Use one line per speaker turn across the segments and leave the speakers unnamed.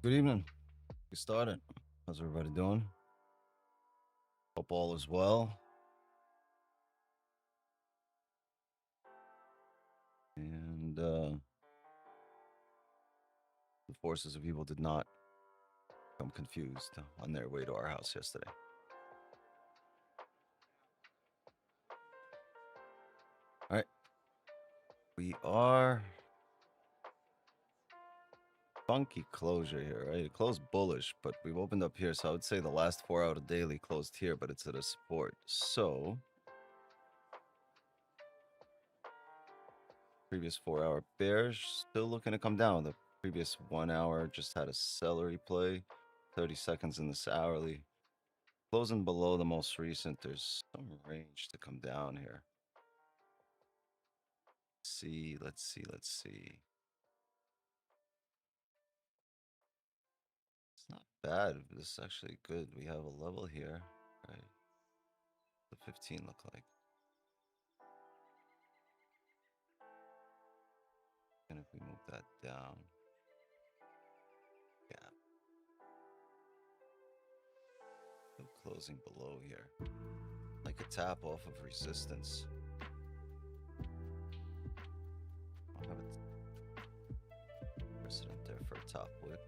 Good evening. Get started. How's everybody doing? Hope all is well. And the forces of evil did not become confused on their way to our house yesterday. All right. We are funky closure here, right? It closed bullish, but we've opened up here. So I would say the last 4 hour daily closed here, but it's at a support. So previous 4 hour bears still looking to come down. The previous 1 hour just had a celery play. 30 seconds in this hourly. Closing below the most recent, there's some range to come down here. Let's see. It's not bad. This is actually good. We have a level here, right? The 15 look like. And if we move that down, yeah. Still closing below here. Like a tap off of resistance. I'll have a precedent there for a top wick.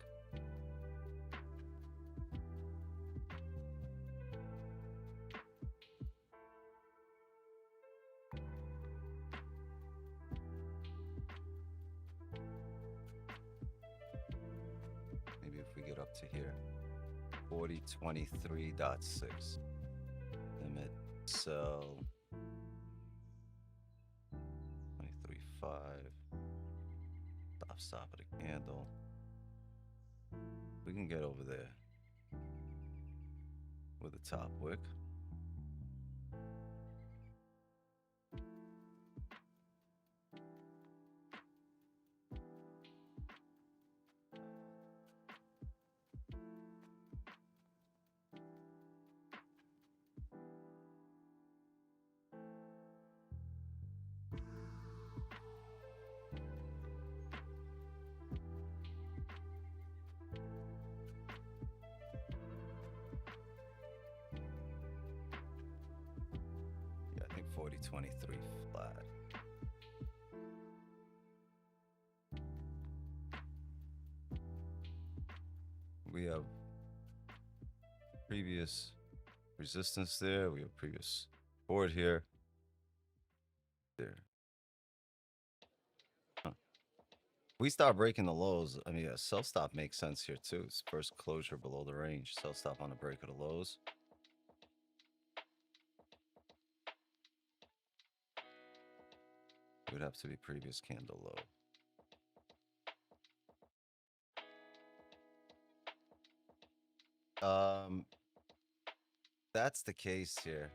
Maybe if we get up to here. 4023.6. Limit sell 23.5. Stop at a candle. We can get over there with a top wick. Yeah, I think 4023 flat. We have previous resistance there. We have previous board here. There. Huh. We start breaking the lows. I mean, a sell stop makes sense here too. It's first closure below the range. Sell stop on the break of the lows. It would have to be previous candle low. That's the case here.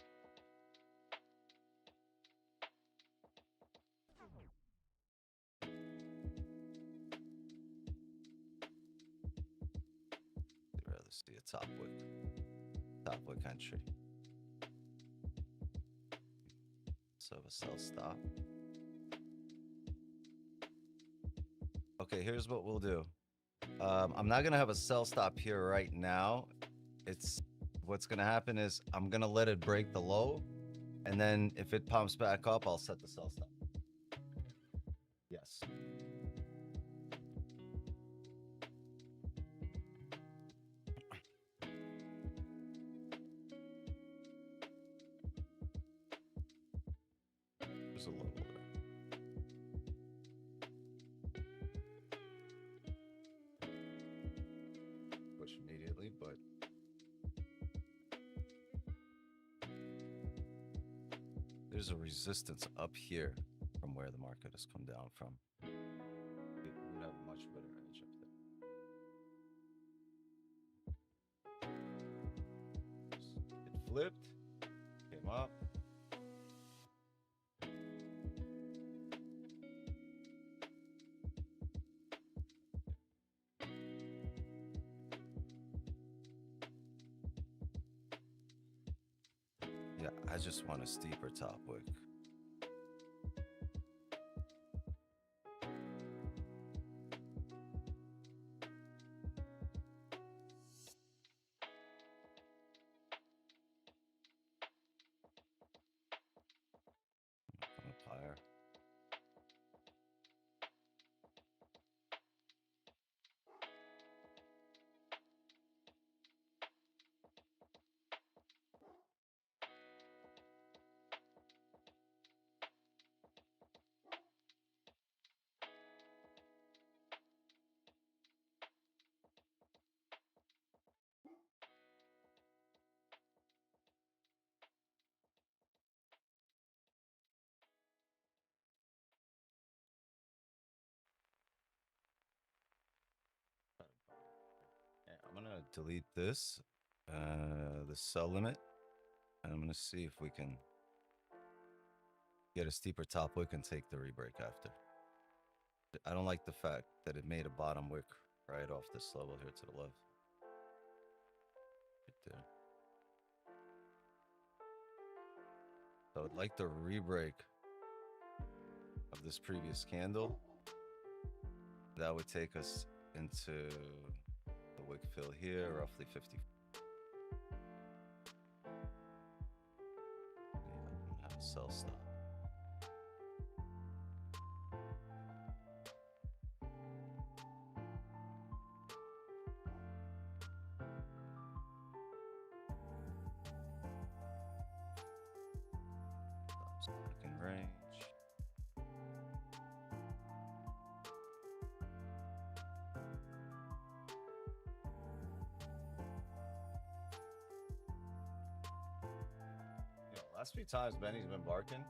I'd rather see a top wick entry. So a sell stop. Okay, here's what we'll do. I'm not gonna have a sell stop here right now. What's gonna happen is I'm gonna let it break the low, and then if it pumps back up, I'll set the sell stop. Yes. There's a low there. Push immediately, but there's a resistance up here from where the market has come down from. It would have a much better edge up there. It flipped, came up. Yeah, I just want a steeper top wick. gonna delete this, the sell limit, and I'm gonna see if we can get a steeper top wick and take the rebreak after. I don't like the fact that it made a bottom wick right off this level here to the left. Right there. So I'd like the rebreak of this previous candle. That would take us into the wick fill here, roughly 50. Yeah, I don't have a sell stop. Stops back in range. Last few times Benny's been barking,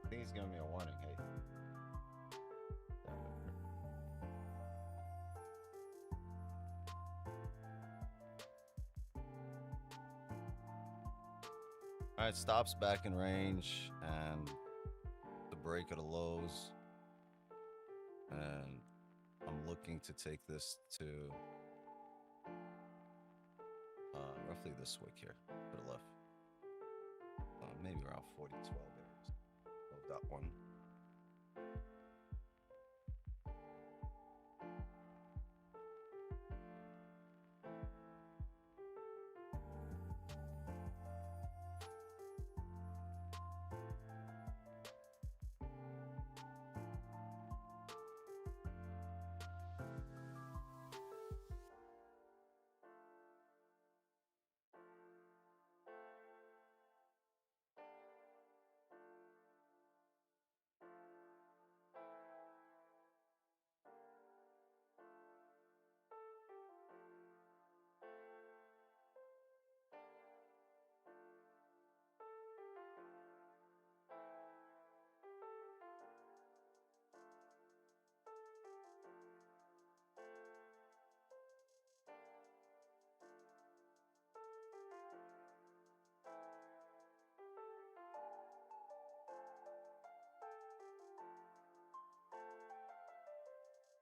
I think he's giving me a warning. Hey. All right, stops back in range and the break of the lows. And I'm looking to take this to roughly this wick here to the left. Maybe around 40, 12 areas. Of that one.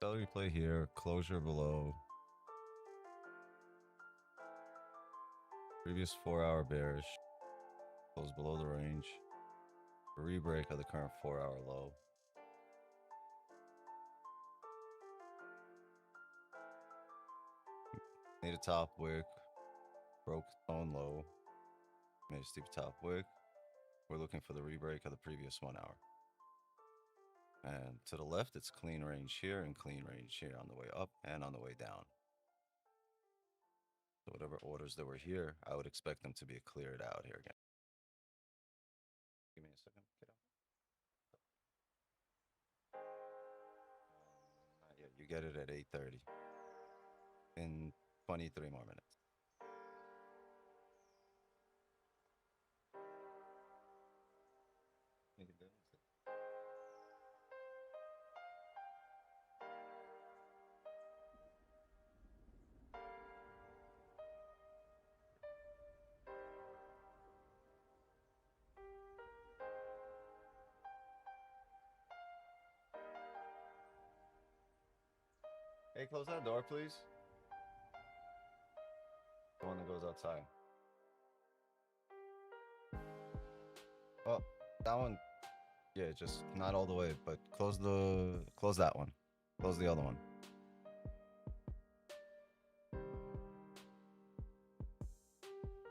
Celery play here, closure below. Previous 4-hour bearish. Close below the range. Rebreak of the current 4-hour low. Made a top wick. Broke tone low. Made a steep top wick. We're looking for the rebreak of the previous 1 hour. And to the left, it's clean range here and clean range here on the way up and on the way down. So whatever orders that were here, I would expect them to be cleared out here again. Give me a second, kiddo. Not yet. You get it at 8:30. In 23 more minutes. Hey, close that door, please. The one that goes outside. Oh, that one. Yeah, just not all the way, but close that one. Close the other one.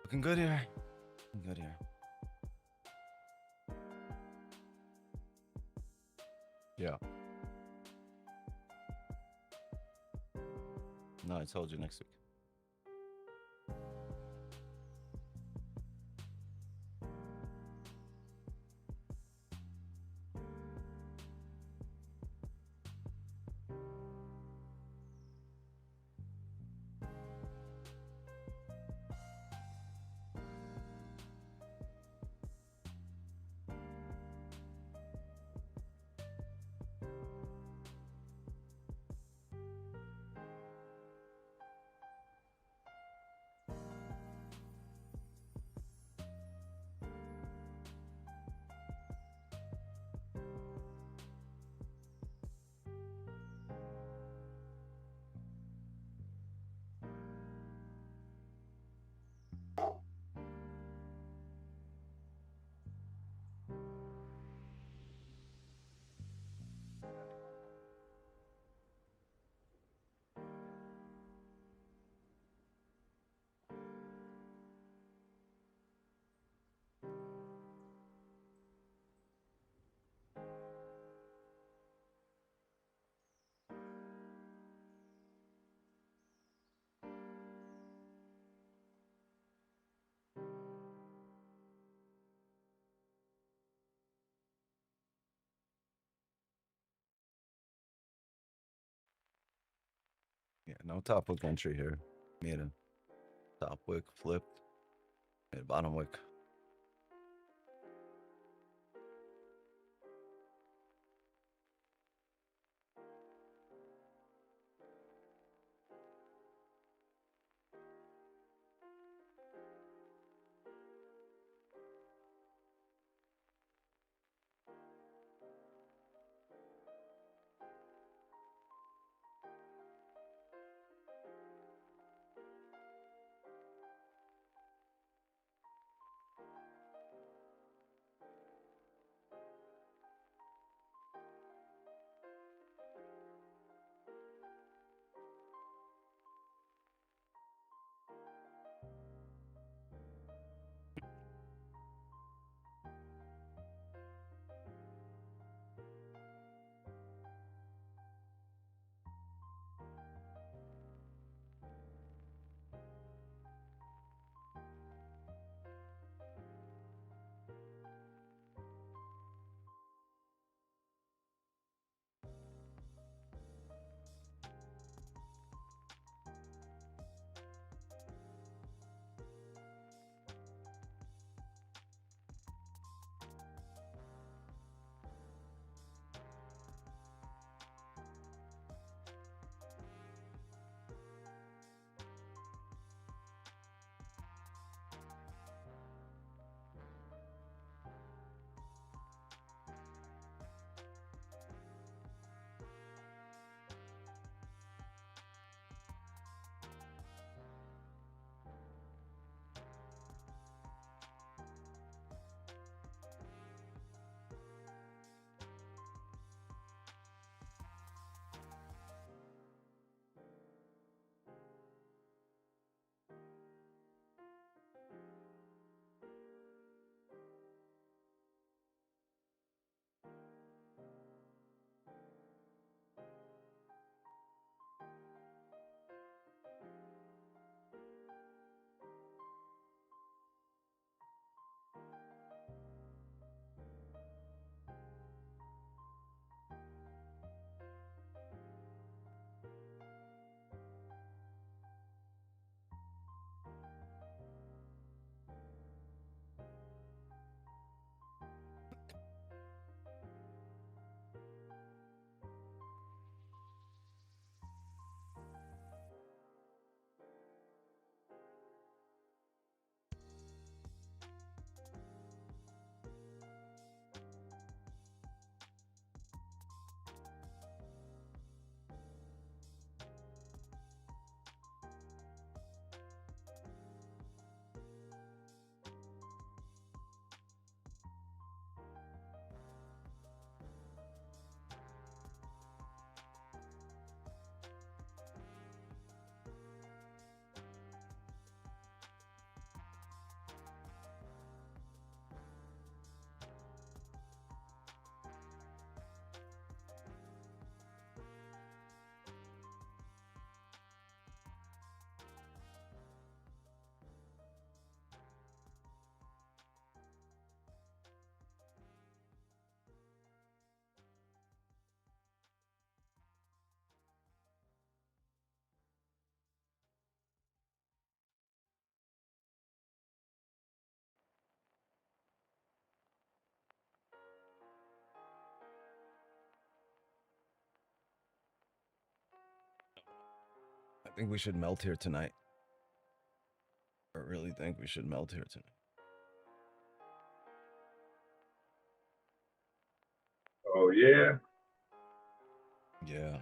Looking good here. Looking good here. Yeah. No, I told you next week. No top wick entry here. Made a top wick, flipped, made a bottom wick. I think we should melt here tonight. I really think we should melt here tonight.
Oh, yeah.
Yeah.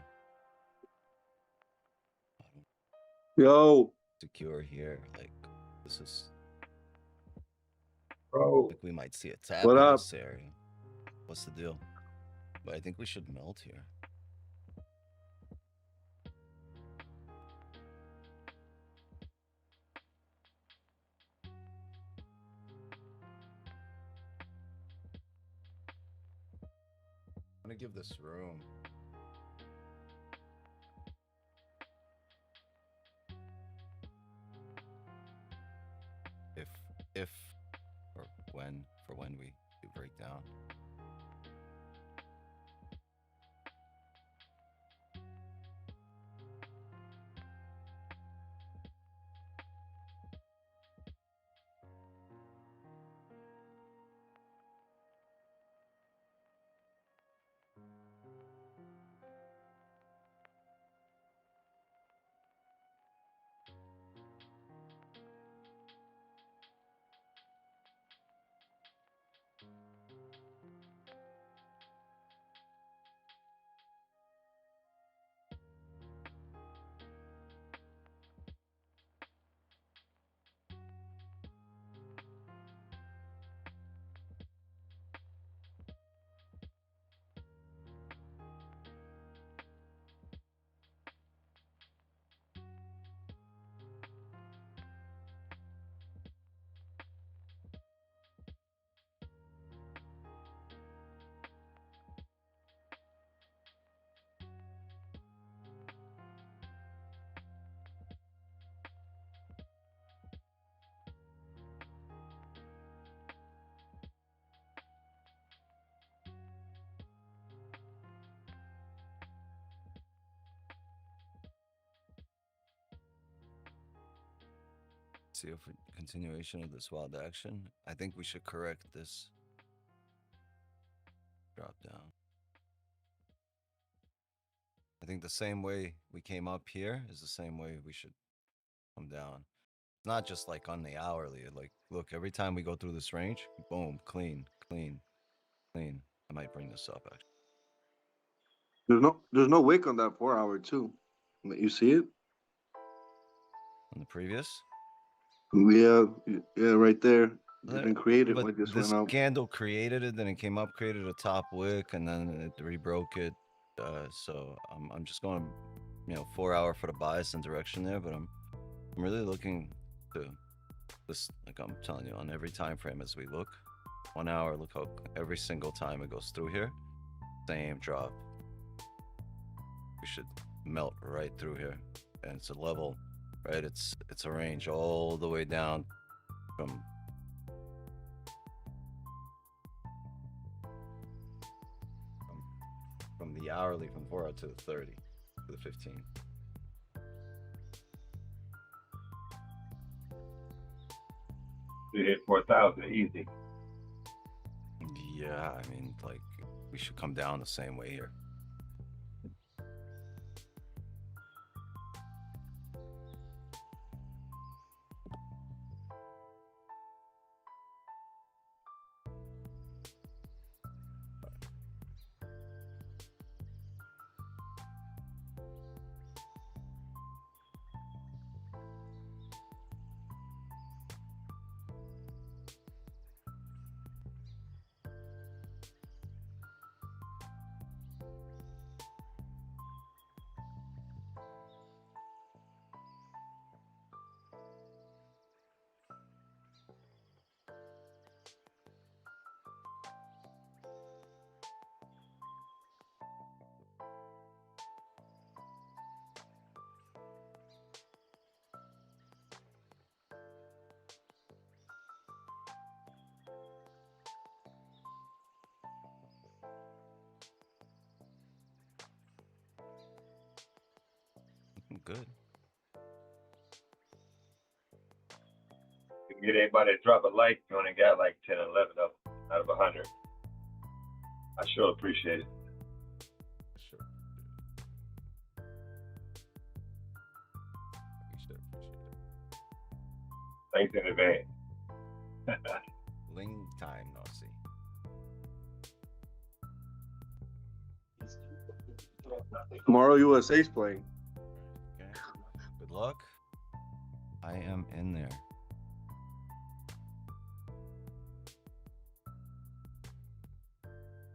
Yo.
Secure here. Like, this is.
Bro.
Like, we might see a tap
What
in
up?
this area. What's the deal? But I think we should melt here. I'm gonna give this room. If or when we do break down. See if continuation of this wild action. I think we should correct this drop down. I think the same way we came up here is the same way we should come down. It's not just like on the hourly. Like, look, every time we go through this range, boom, clean, clean, clean. I might bring this up actually.
There's no wick on that 4 hour too. You see it?
On the previous?
Yeah, right there.
There-
Didn't create it.
But
Like this
this
went up.
candle created it, then it came up, created a top wick, and then it rebroke it. So I'm just going, 4 hour for the bias and direction there, but I'm really looking to this, like I'm telling you, on every time frame as we look. 1 hour, look how every single time it goes through here, same drop. We should melt right through here, and it's a level, right? It's a range all the way down from the hourly, from 4 out to the 30 to the 15.
You hit 4,000 easy.
Yeah, I mean, like, we should come down the same way here. Good.
You can get anybody to drop a like, you only got like 10 or 11 of them out of 100. I sure appreciate it.
Sure. We should appreciate it.
Thanks in advance.
Ling time, no see.
Tomorrow USA's playing.
Okay. Good luck. I am in there.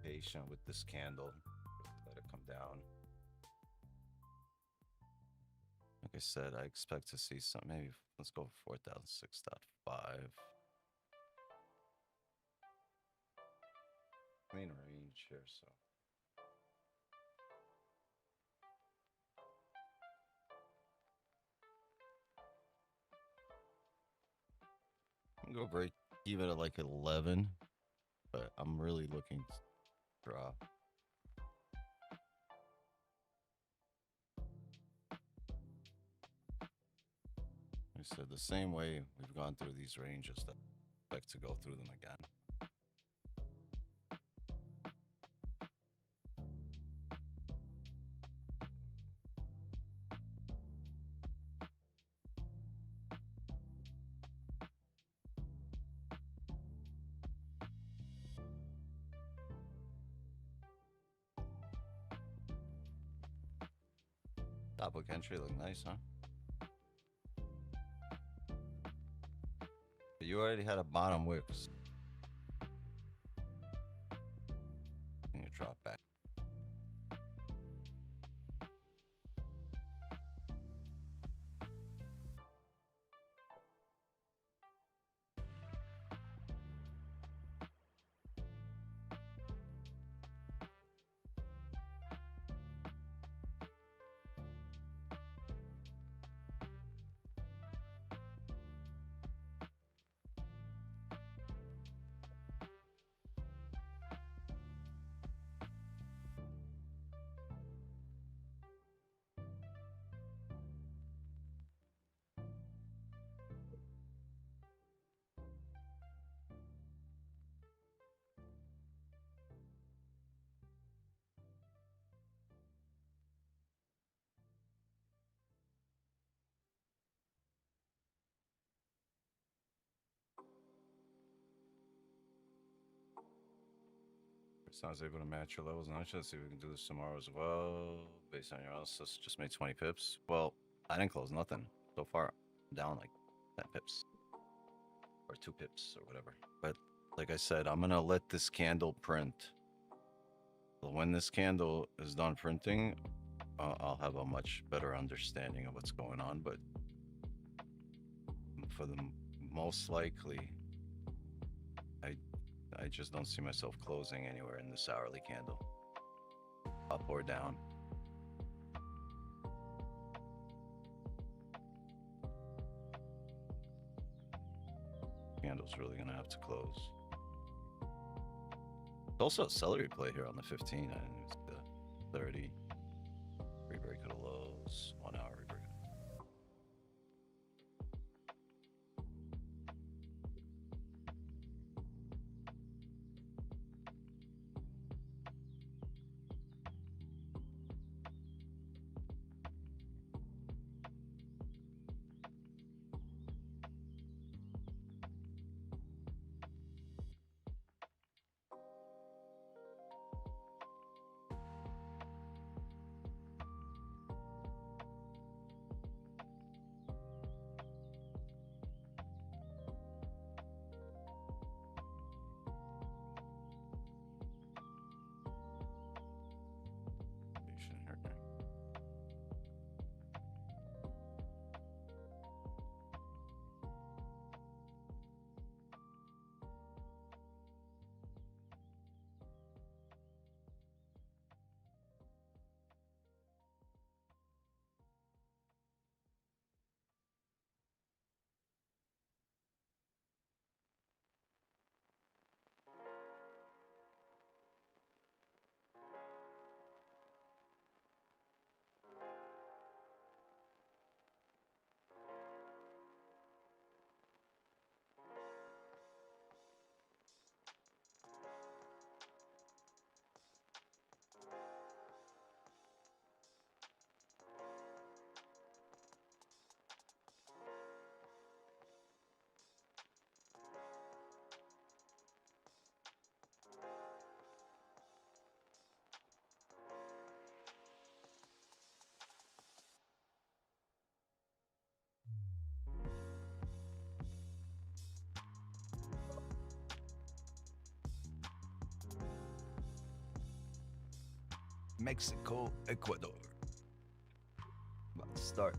Patient with this candle. Let it come down. Like I said, I expect to see some. Maybe let's go 4006.5. Clean range here, so. I'm gonna go break even at like 11, but I'm really looking to drop. Like I said, the same way we've gone through these ranges, that I expect to go through them again. Top book entry look nice, huh? But you already had a bottom wicks. And you drop back. Sounds able to match your levels. Now let's see if we can do this tomorrow as well. Based on your analysis, just made 20 pips. Well, I didn't close nothing so far. I'm down like 10 pips or 2 pips or whatever. But like I said, I'm gonna let this candle print. So when this candle is done printing, I'll have a much better understanding of what's going on. But for the most likely, I just don't see myself closing anywhere in this hourly candle, up or down. Candle's really gonna have to close. There's also a celery play here on the 15 and it's the 30. Rebreak of the lows, 1 hour rebreak. Mexico, Ecuador. About to start.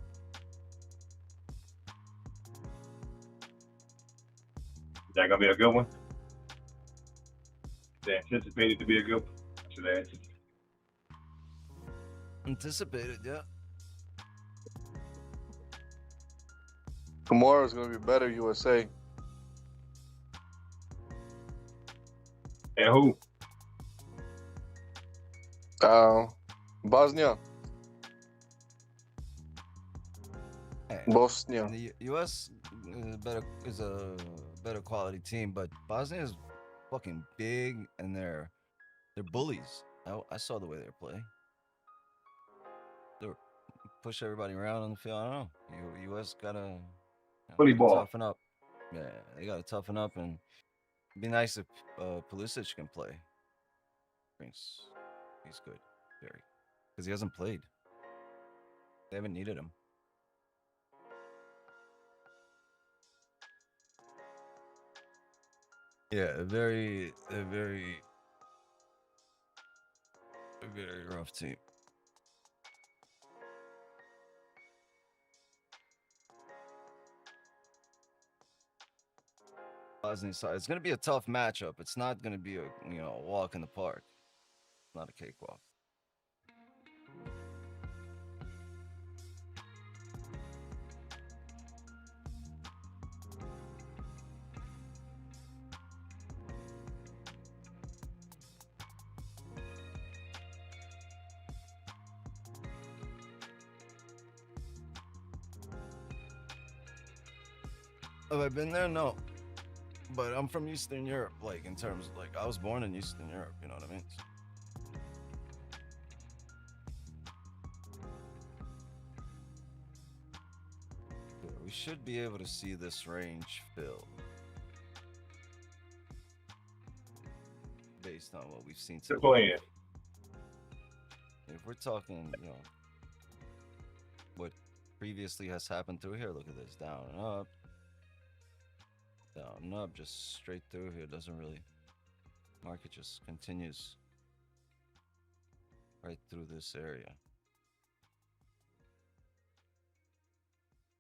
Is that gonna be a good one? They anticipated to be a good one. Should I anticipate?
Anticipated, yeah.
Tomorrow's gonna be better, USA.
And who?
Bosnia.
Hey,
Bosnia.
the U.S. is a better quality team, but Bosnia is fucking big and they're bullies. I saw the way they play. They push everybody around on the field. I don't know. U.S. gotta
Bully ball.
toughen up. Yeah, they gotta toughen up, and it'd be nice if Pulisic can play. He's good, very, because he hasn't played. They haven't needed him. Yeah, a very rough team. Bosnia side. It's gonna be a tough matchup. It's not gonna be a walk in the park. Not a cakewalk. Have I been there? No. But I'm from Eastern Europe, like in terms of like I was born in Eastern Europe, you know what I mean? Yeah, we should be able to see this range fill based on what we've seen
The
today.
plan.
If we're talking, what previously has happened through here, look at this, down and up, just straight through here. Doesn't really, market just continues right through this area.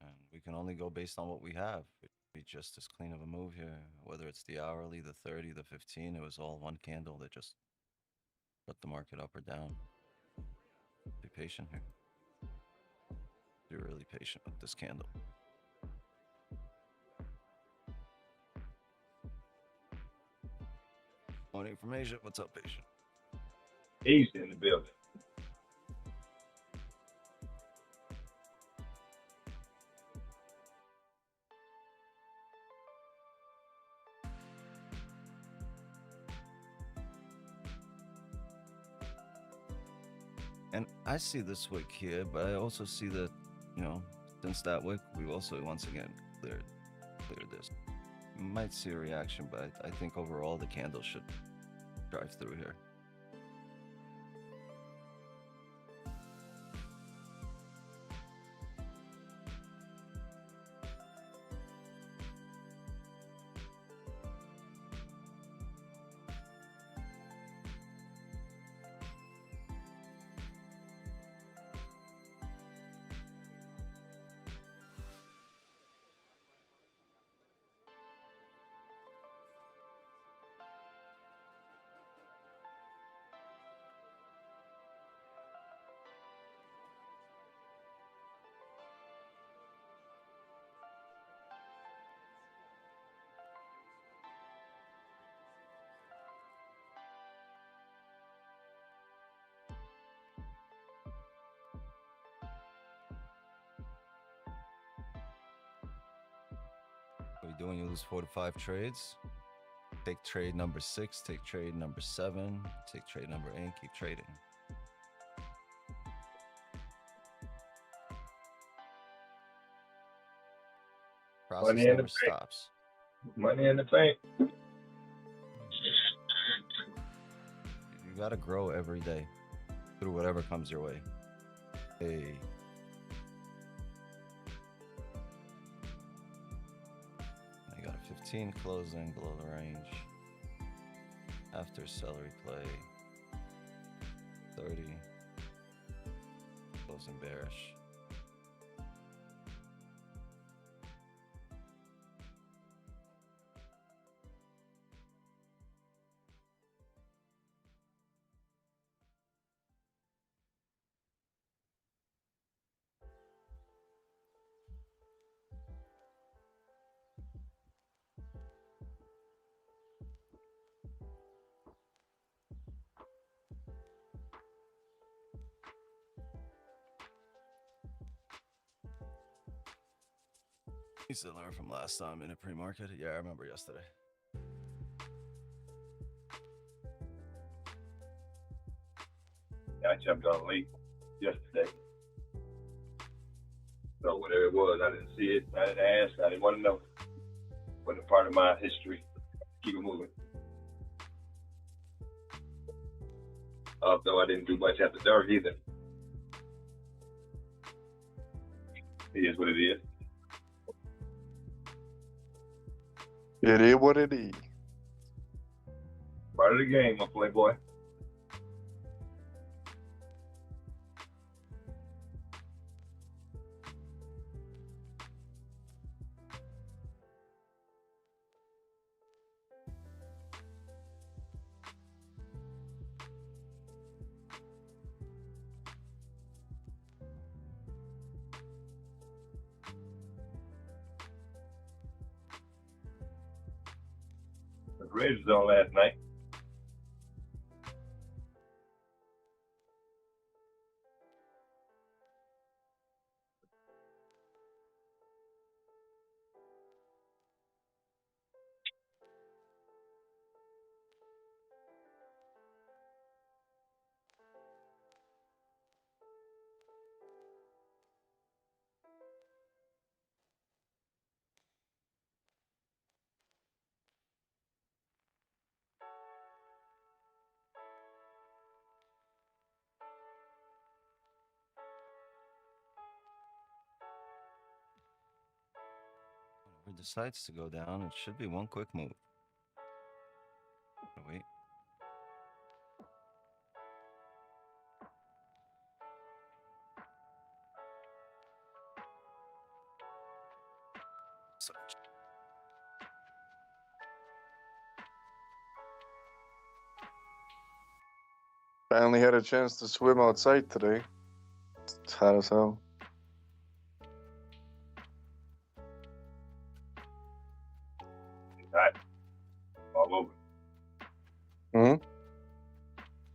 And we can only go based on what we have. It'd be just as clean of a move here, whether it's the hourly, the 30, the 15, it was all one candle that just put the market up or down. Be patient here. Be really patient with this candle. Morning from Asia. What's up, patient?
He's in the building.
And I see this wick here, but I also see that, since that wick, we've also once again cleared this. You might see a reaction, but I think overall the candle should drive through here. What are you doing? You lose 4 to 5 trades. Take trade number 6, take trade number 7, take trade number 8, keep trading. Process
Money in the
never
bank.
stops.
Money in the bank.
You gotta grow every day through whatever comes your way. Hey. I got a 15 closing below the range. After celery play. 30. Closing bearish. You still learn from last time in a pre-market? Yeah, I remember yesterday.
I jumped on late yesterday. So whatever it was, I didn't see it. I didn't ask. I didn't want to know. Wasn't a part of my history. Keep it moving. Although I didn't do much after dark either. It is what it is.
It is what it is.
Part of the game, my playboy. The Reds was on last night.
Or decides to go down, it should be one quick move. Wait. Such.
Finally had a chance to swim outside today. It's hot as hell.
It's hot all over.
Hmm?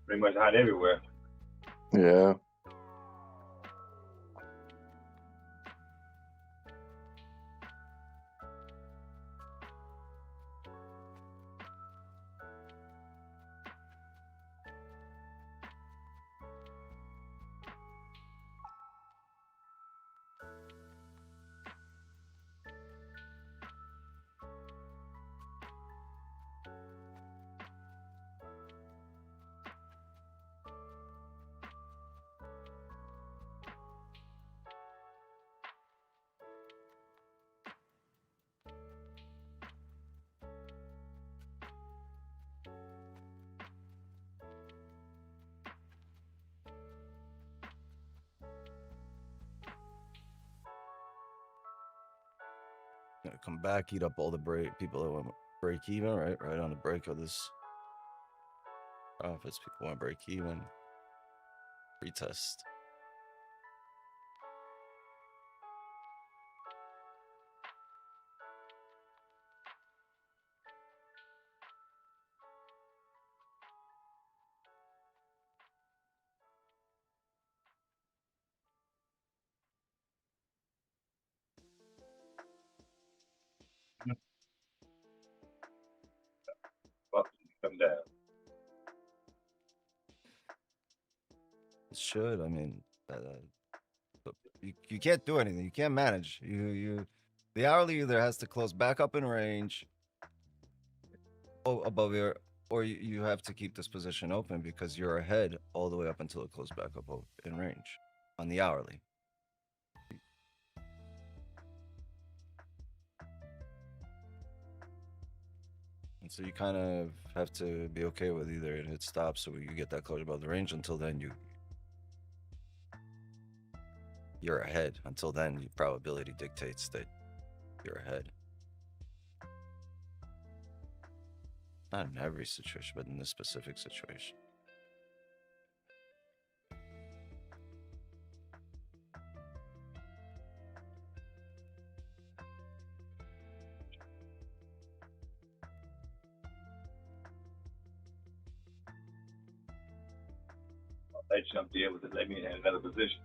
Pretty much hot everywhere.
Yeah.
Gonna come back, eat up all the people that want break even, right? Right on the break of this profits. People want break even. Retest.
Up, come down.
It should. I mean, but you can't do anything. You can't manage. The hourly either has to close back up in range, above your, or you have to keep this position open because you're ahead all the way up until it closes back up in range on the hourly. And so you kind of have to be okay with either it hits stop, so you get that close above the range. Until then, you're ahead. Until then, your probability dictates that you're ahead. Not in every situation, but in this specific situation.
They shouldn't be able to let me in another position.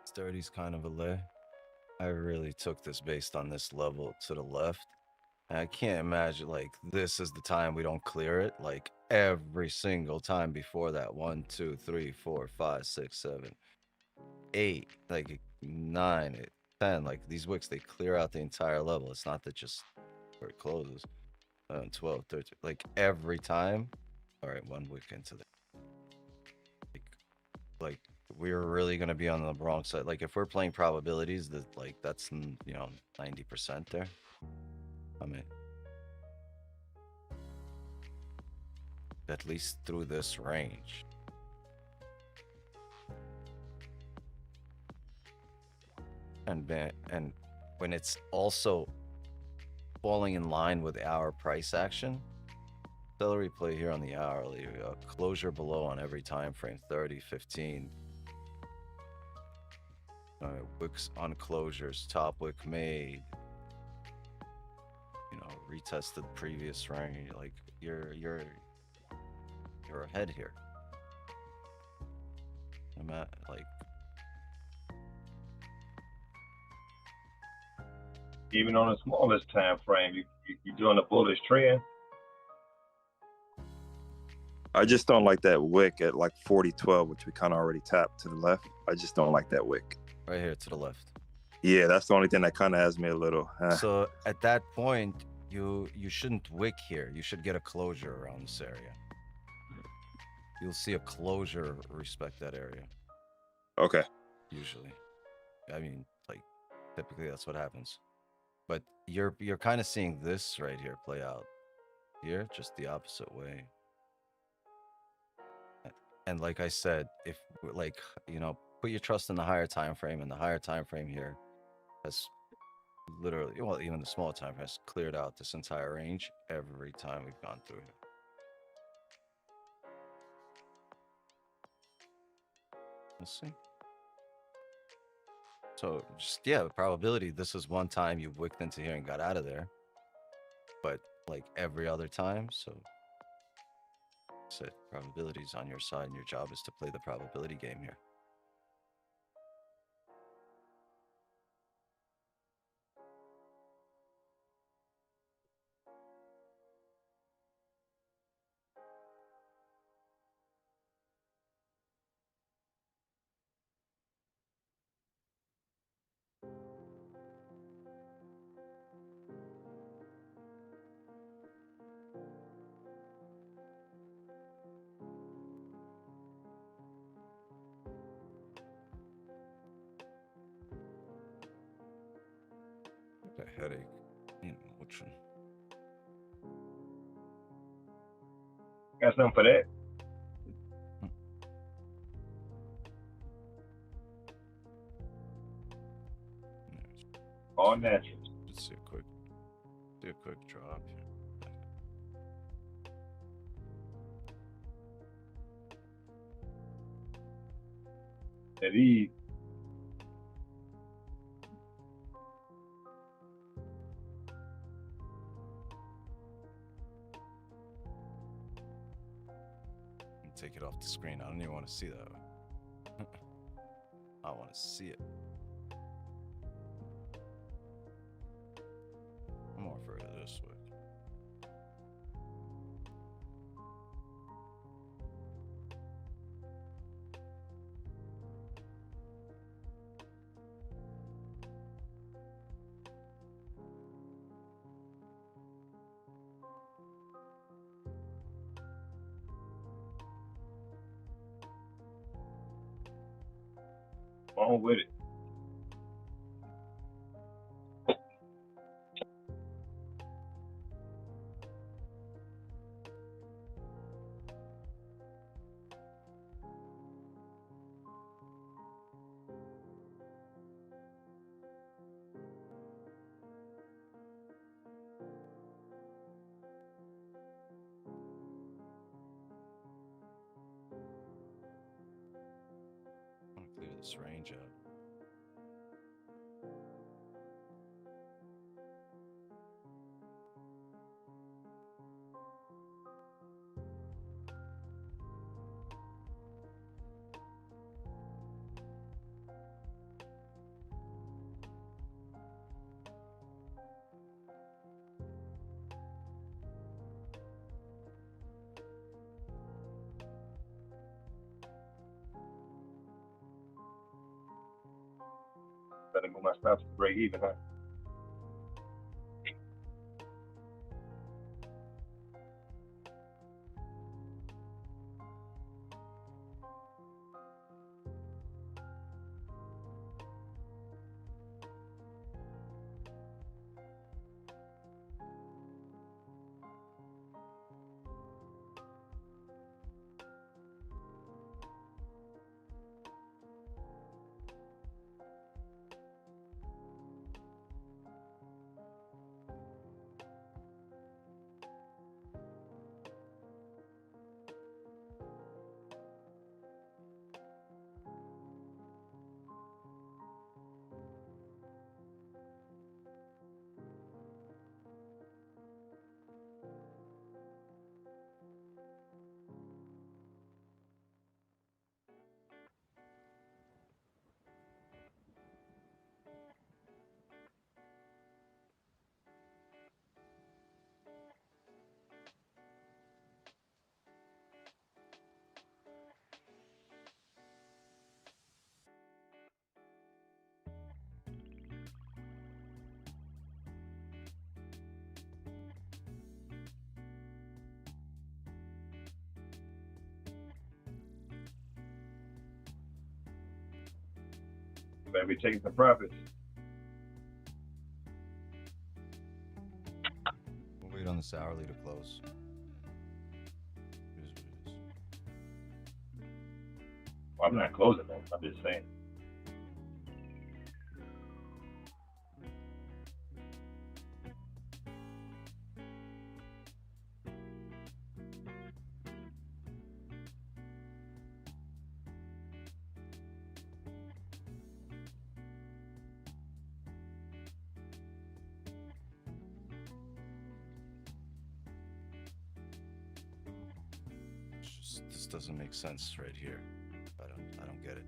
It's 30's kind of a lay. I really took this based on this level to the left. And I can't imagine, like, this is the time we don't clear it. Like, every single time before that. 1, 2, 3, 4, 5, 6, 7, 8, like 9, 10. Like these wicks, they clear out the entire level. It's not that just where it closes. 12, 13, like every time. All right, one wick into the like we're really gonna be on the wrong side. Like if we're playing probabilities, that like that's 90% there. I mean, at least through this range. And when it's also falling in line with our price action, celery play here on the hourly, closure below on every time frame, 30, 15. Wicks on closures, top wick made. Retested previous range. Like you're ahead here. I'm at like
Even on the smallest time frame, you doing a bullish trend.
I just don't like that wick at like 40.12, which we kind of already tapped to the left. I just don't like that wick.
right here to the left.
Yeah, that's the only thing that kind of has me a little.
So at that point, you shouldn't wick here. You should get a closure around this area. You'll see a closure respect that area.
Okay.
Usually, I mean, like typically that's what happens. But you're kind of seeing this right here play out here, just the opposite way. And like I said, if like put your trust in the higher time frame, and the higher time frame here has literally, well, even the smaller time frame has cleared out this entire range every time we've gone through here. Let's see. So just the probability, this is one time you wicked into here and got out of there, but like every other time. So probability is on your side, and your job is to play the probability game here. A headache. Which one?
Got something for that? All natural.
Let's see a quick drop here.
At ease.
Take it off the screen. I don't even want to see that. I want to see it. I'm more afraid of this way.
On with it.
I'm gonna clear this range out.
Better move my stops to break even, huh? Better be taking some profits.
We'll wait on this hourly to close. It is what it is.
Well, I'm not closing them. I'm just saying.
It's just, this doesn't make sense right here. I don't get it.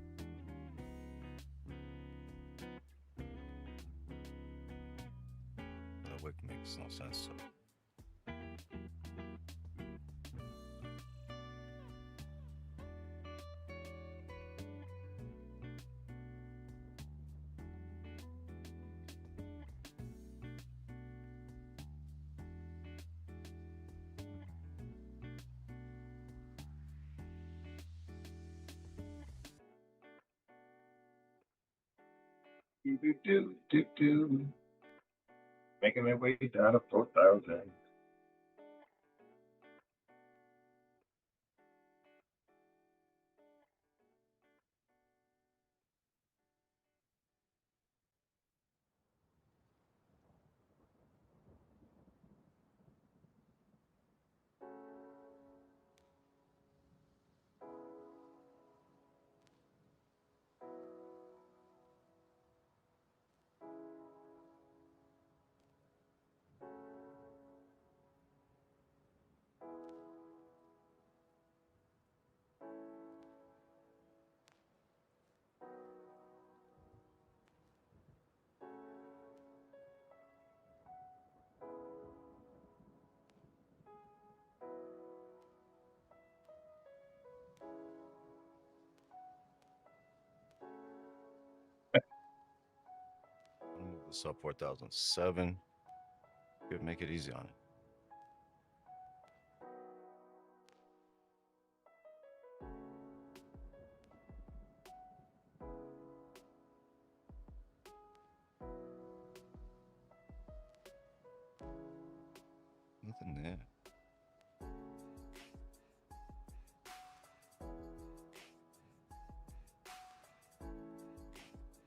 The wick makes no sense. So.
Do. Making my way down to 4,000.
I'll move this up 4,007. Could make it easy on it. Nothing there.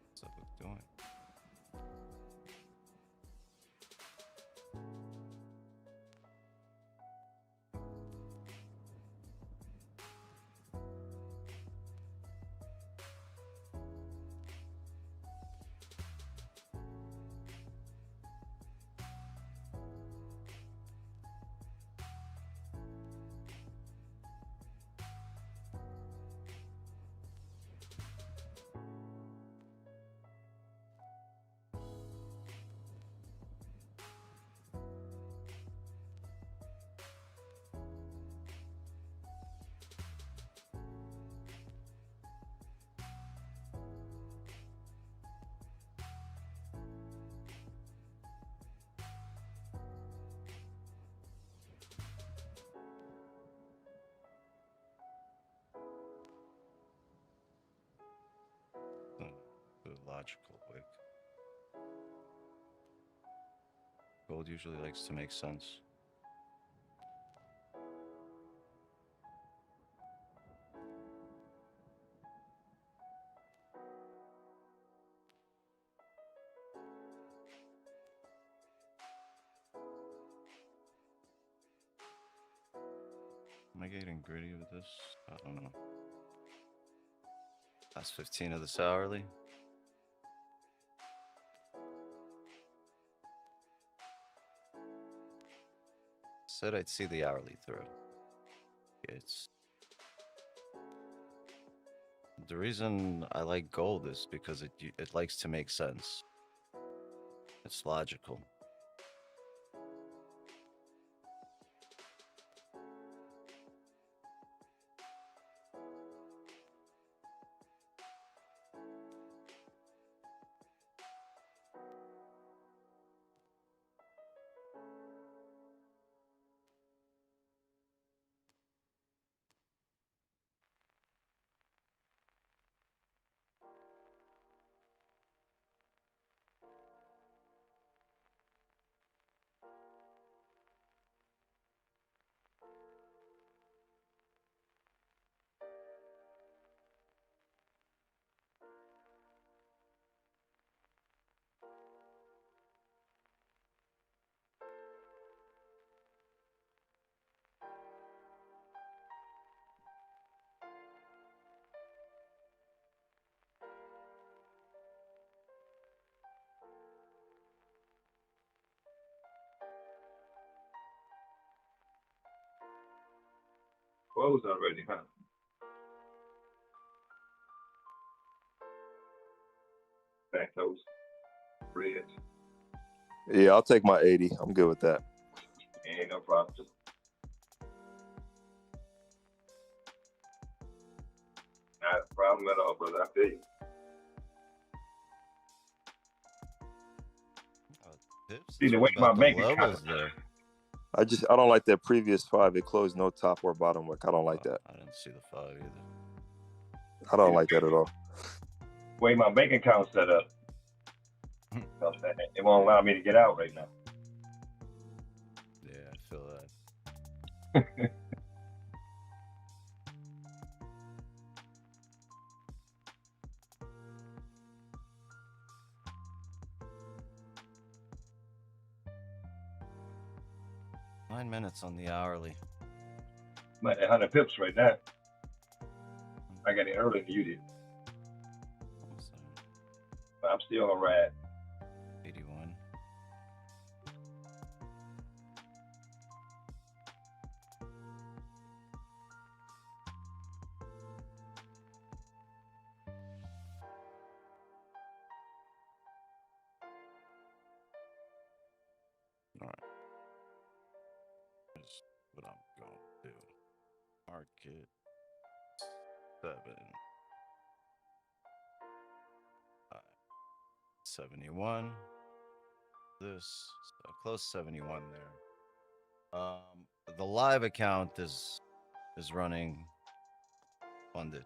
What's that book doing? logical wick. Gold usually likes to make sense. Am I getting greedy with this? I don't know. That's 15 of this hourly. Said I'd see the hourly through. It's the reason I like gold is because it likes to make sense. It's logical.
Closed already, huh? Back those reds.
Yeah, I'll take my 80. I'm good with that.
Ain't no problem. Just not a problem at all, brother. I feel you.
Pips?
See the
What
way my
about the
bank
levels
account.
there?
I don't like that previous 5. It closed no top or bottom wick. I don't like that.
I didn't see the 5 either.
I don't like that at all.
Way my bank account set up. It won't allow me to get out right now.
Yeah, I feel that. Nine minutes on the hourly.
I'm at 100 pips right now. I got it earlier than you did.
Almost
But I'm still a ride.
81. All right. Here's what I'm going to do. Market 7. 71. This so close 71 there. The live account is running funded.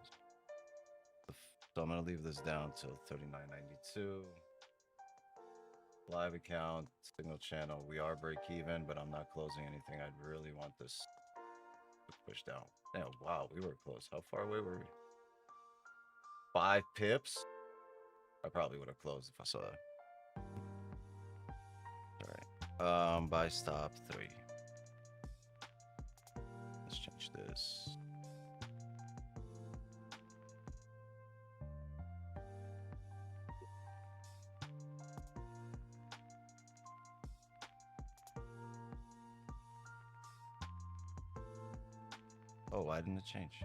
So I'm gonna leave this down till 39.92. Live account, signal channel. We are break even, but I'm not closing anything. I'd really want this to push down. Yeah, wow, we were close. How far away were we? 5 pips? I probably would have closed if I saw that. All right. Buy stop 3. Let's change this. Oh, why didn't it change?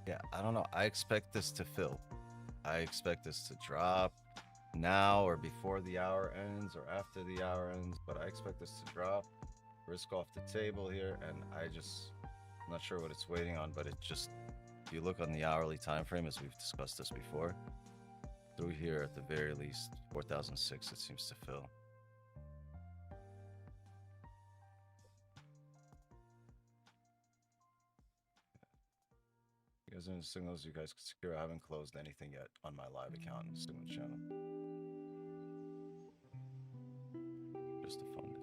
Yeah, I don't know. I expect this to fill. I expect this to drop now or before the hour ends or after the hour ends, but I expect this to drop. Risk off the table here, and I'm not sure what it's waiting on, but it just, if you look on the hourly time frame, as we've discussed this before, Through here, at the very least, 4,006 it seems to fill. You guys are in the signals you guys can secure. I haven't closed anything yet on my live account in the signal channel. Just to fund it.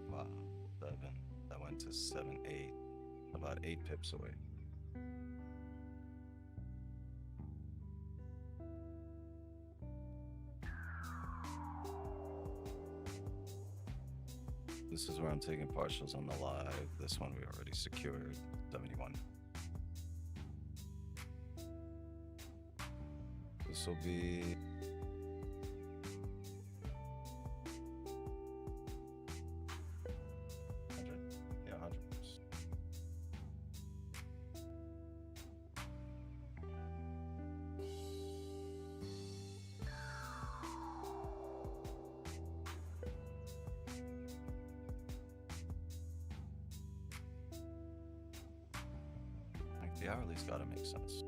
Wow, 7. That went to 7, 8. About 8 pips away. This is where I'm taking partials on the live. This one we already secured, 71. This will be... Yeah, 100. Like the hourly's gotta make sense.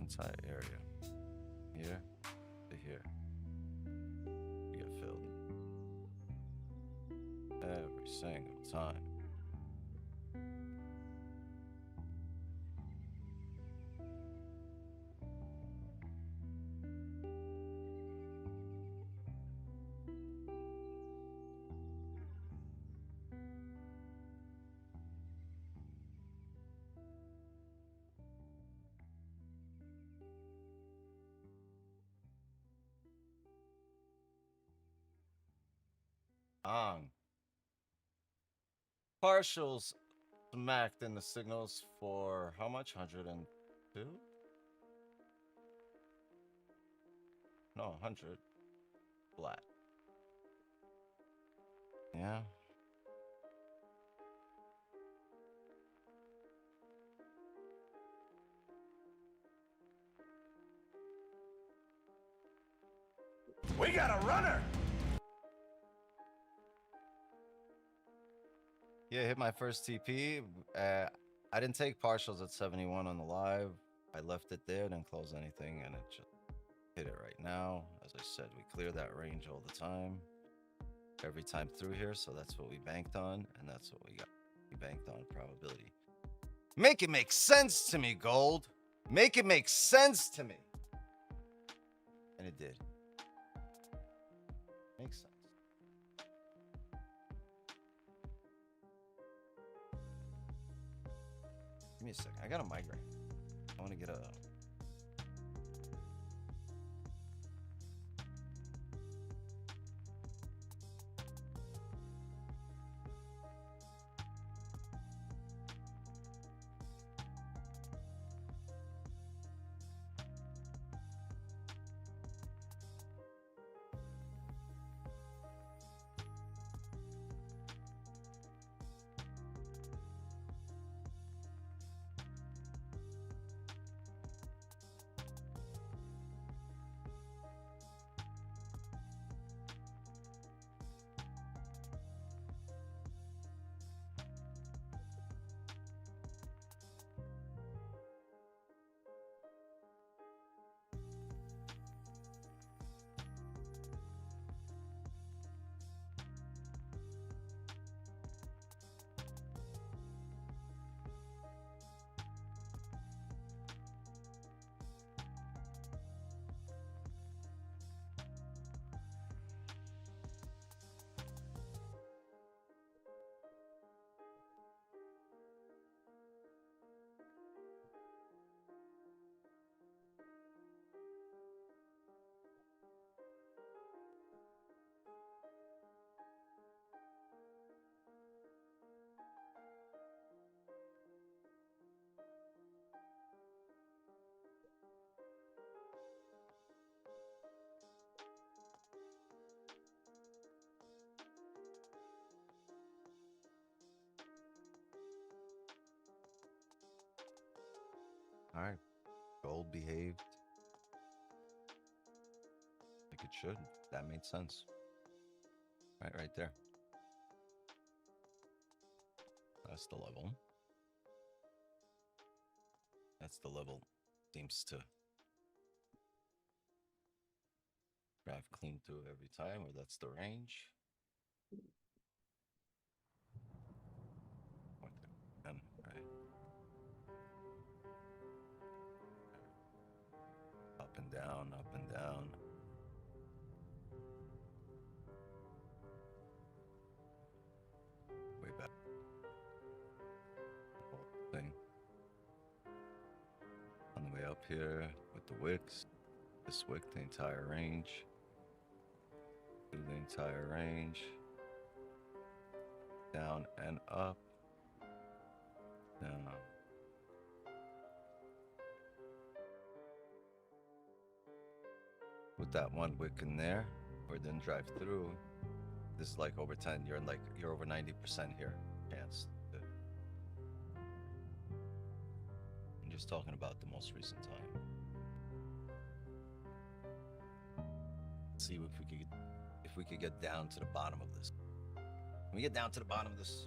Entire area. Here to here. You get filled. Every single time. Partials smacked in the signals for how much? 102? No, 100. Flat. Yeah.
We got a runner!
Yeah, hit my first TP. I didn't take partials at 71 on the live. I left it there, didn't close anything, and it just hit it right now. As I said, we clear that range all the time. Every time through here, so that's what we banked on, and that's what we got. We banked on probability. Make it make sense to me, Gold. Make it make sense to me. And it did. Makes sense. Give me a second. I got a migraine. I want to get a... behaved like it should. That made sense. Right there. That's the level. That's the level. Seems to drive clean through every time, or that's the range. And right. Up and down, up and down. Way back. Whole thing. On the way up here with the wicks. This wick, the entire range. Through the entire range. Down and up. Down. With that one wick in there, or it didn't drive through. This is like over 10. You're over 90% here. Chance. I'm just talking about the most recent time. Let's see if we could get down to the bottom of this. Can we get down to the bottom of this?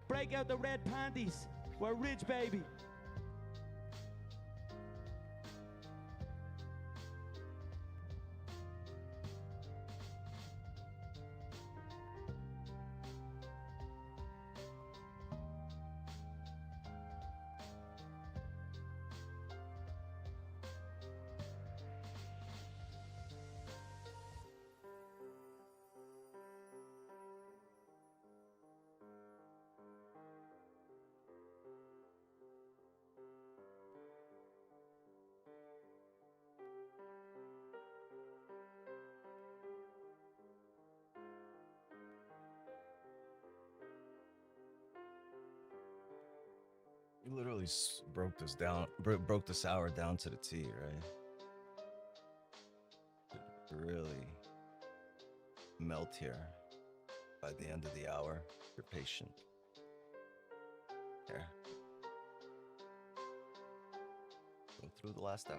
Break out the red panties. We're rich, baby.
We literally broke this down, broke this hour down to the T, right? Really melt here by the end of the hour. You're patient. Here. Go through the last hour.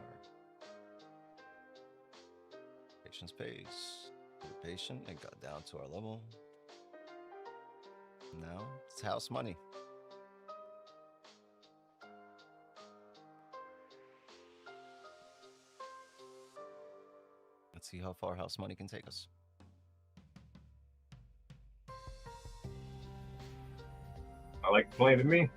Patience pays. We're patient and got down to our level. Now it's house money. Let's see how far house money can take us.
I like playing to me.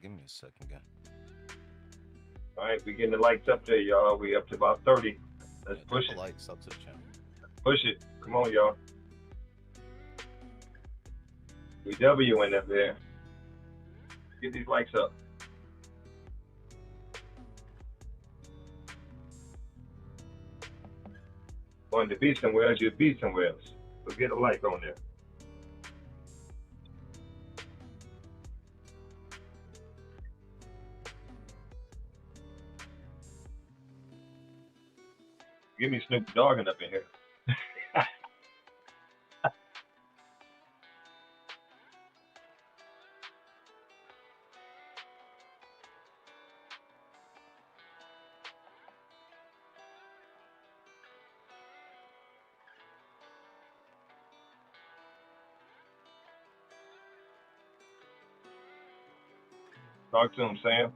Give me a second again.
All right, we getting the likes up there, y'all. We up to about 30. Let's push it.
Likes up to the channel.
Push it. Come on, y'all. We Wing up there. Get these likes up. Wanted to be somewhere else, you'd be somewhere else. So get a like on there. Give me Snoop Dogging up in here. Talk to him, Sam.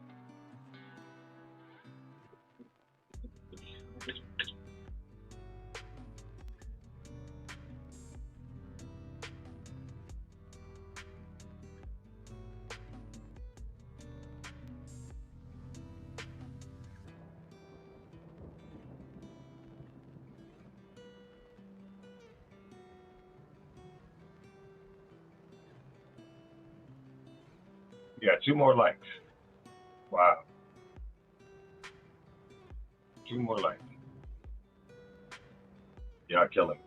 You got 2 more likes. Wow. 2 more likes. Y'all killing me.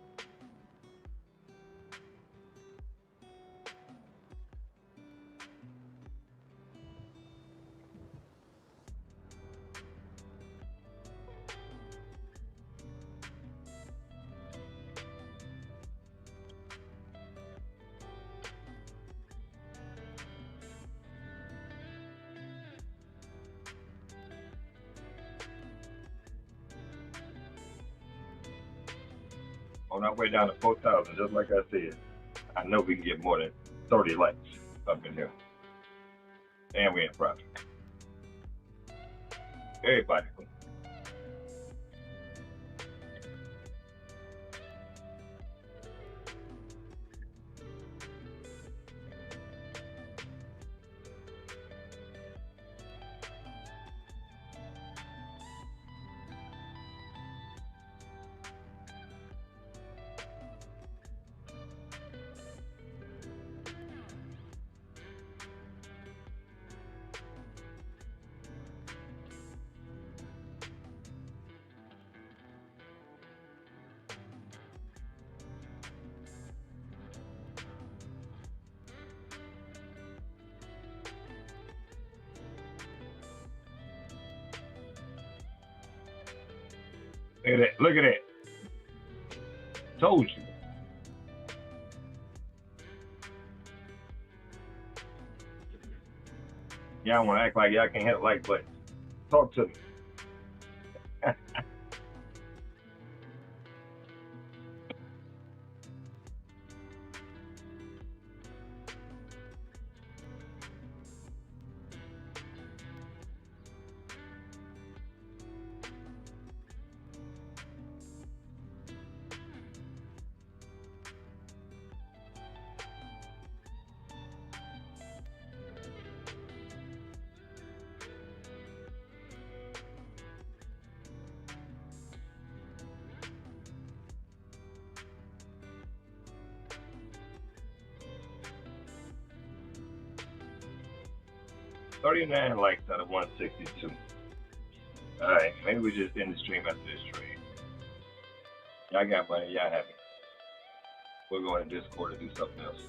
On our way down to 4,000, just like I said. I know we can get more than 30 likes up in here. And we in profit. Everybody. Look at that. Look at that. Told you. Y'all want to act like y'all can't hit a like button. Talk to me. 39 likes out of 162. All right, maybe we just end the stream after this trade. Y'all got money, y'all happy. We'll go in Discord and do something else.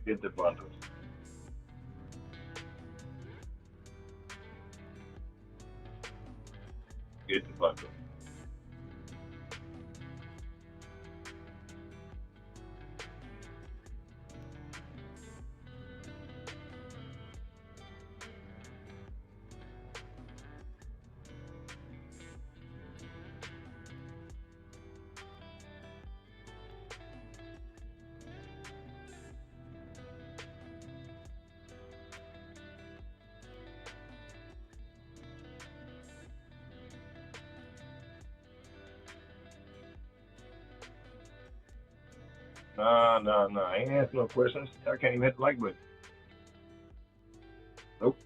Get the bundles. Get the bundle. No. I ain't asking no questions. I can't even hit the like button. Nope.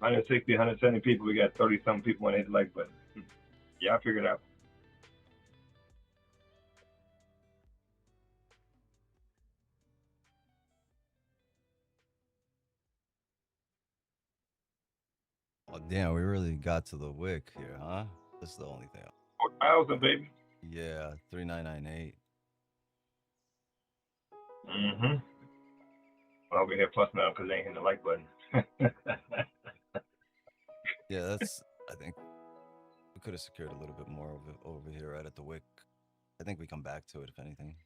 $160, 170 people. We got 30-something people want to hit the like button. Yeah, I figured it out.
Oh, damn, we really got to the wick here, huh? That's the only thing.
4,000, baby.
Yeah, 3998.
Mm-hmm. Well, we're here fussing out because they ain't hitting the like button.
Yeah, that's. I think we could have secured a little bit more over here right at the wick. I think we come back to it if anything.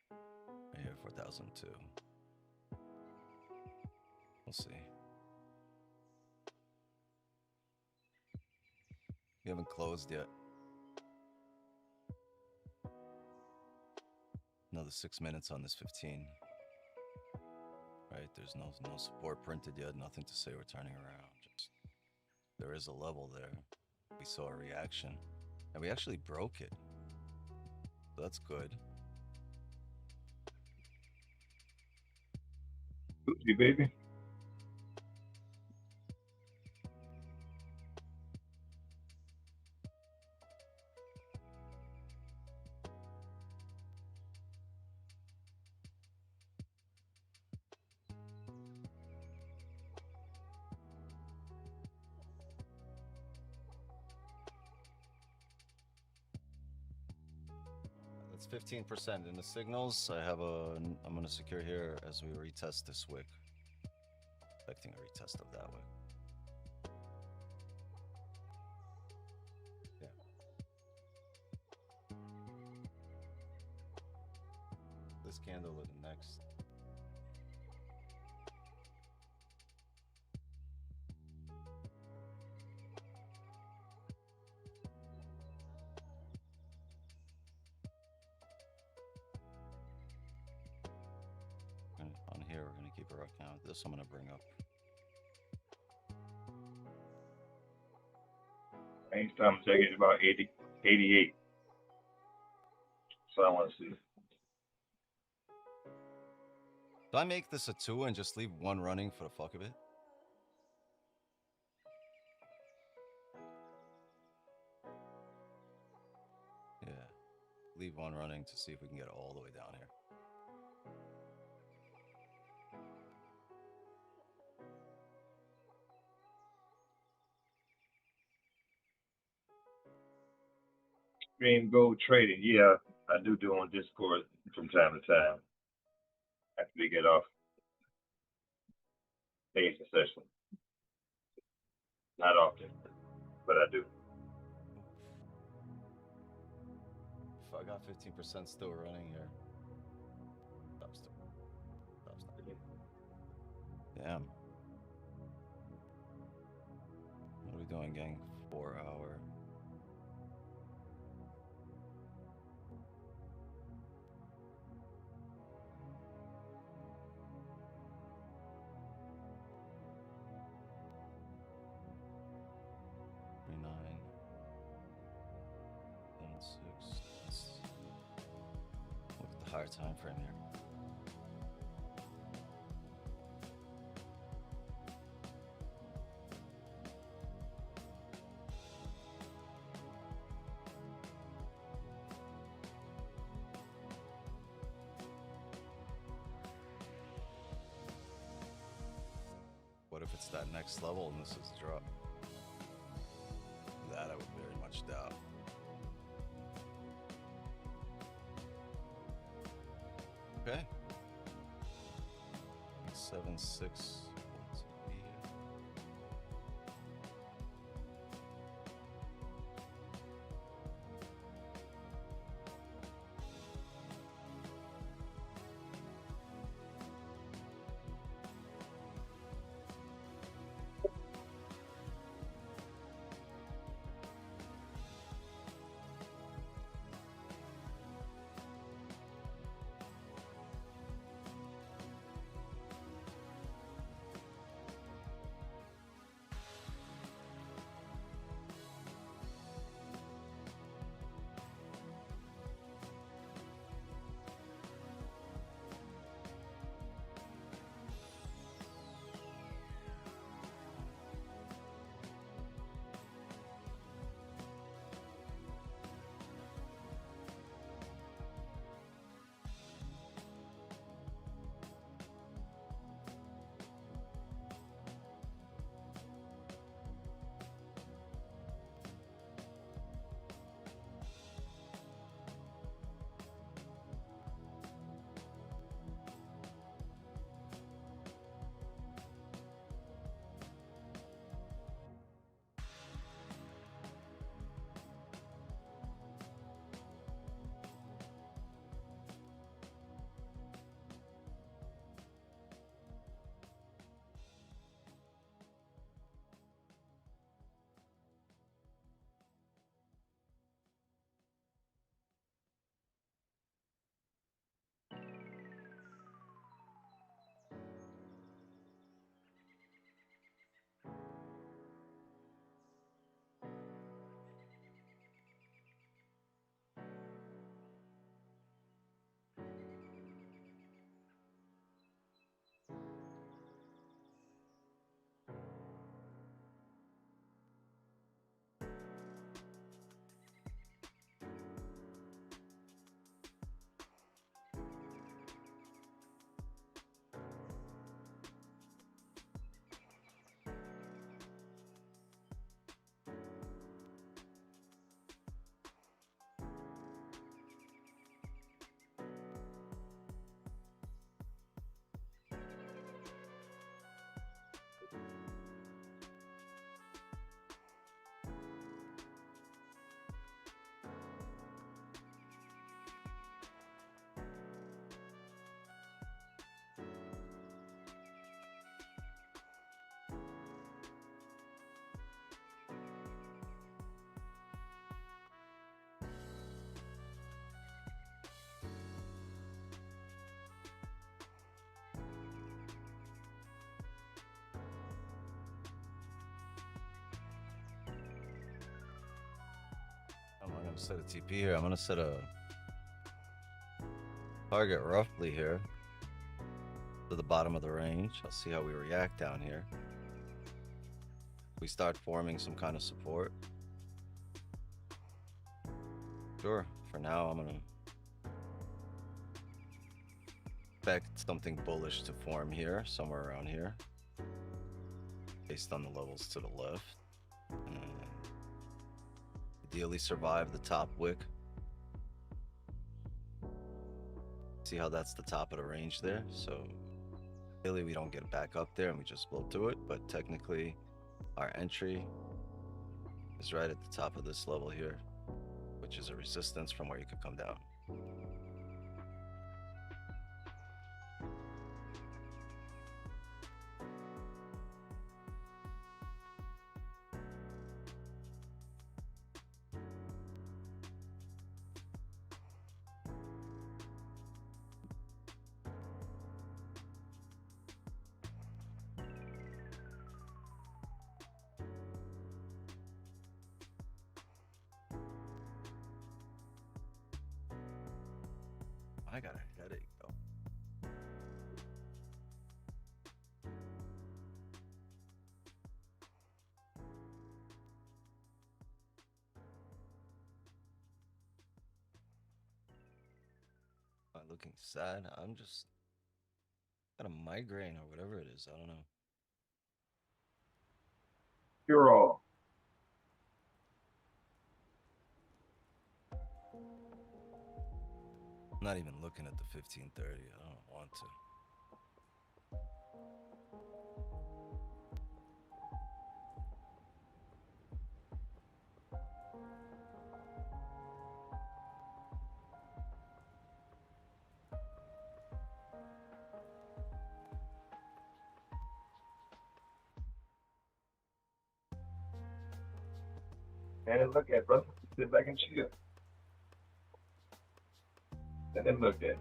Right here, 4,002. We'll see. We haven't closed yet. Another 6 minutes on this 15. Right, there's no support printed yet, nothing to say we're turning around. Just there is a level there. We saw a reaction, and we actually broke it. So that's good.
Gucci, baby.
That's 15% in the signals. I'm going to secure here as we retest this wick. Expecting a retest of that wick. Yeah. This candle or the next. On here, we're going to keep a rock count. This I'm going to bring up.
Next time check is about 80, 88. So I want to see.
Do I make this a 2 and just leave one running for the fuck of it? Yeah. Leave one running to see if we can get it all the way down here.
Stream gold trading. Yeah, I do on Discord from time to time. After we get off stage session. Not often, but I do.
If I got 15% still running here. Stop still. Stop still. Damn. What are we doing, gang? 4 hour. Look at the higher time frame here. What if it's that next level and this is the drop? That I would very much doubt. Okay. 7-6. Set a TP here. I'm gonna set a target roughly here to the bottom of the range. I'll see how we react down here. We start forming some kind of support. Sure, for now I'm gonna expect something bullish to form here, somewhere around here, based on the levels to the left. And ideally survive the top wick. See how that's the top of the range there. So really we don't get back up there and we just blow through it, but technically our entry is right at the top of this level here, which is a resistance from where you could come down. I got a headache though. Am I looking sad? I'm just got a migraine or whatever it is. I don't know.
You're all.
I'm not even looking at the 1530. I don't want to.
And look at, brother. Sit back and chill. And then look at it.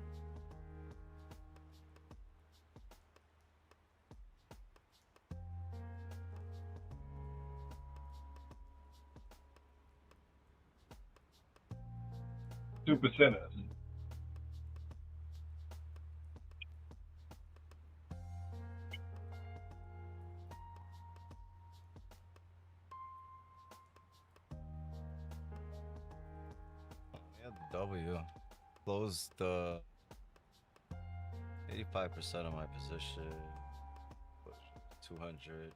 Two percenters.
We had the W. Closed 85% of my position. 200.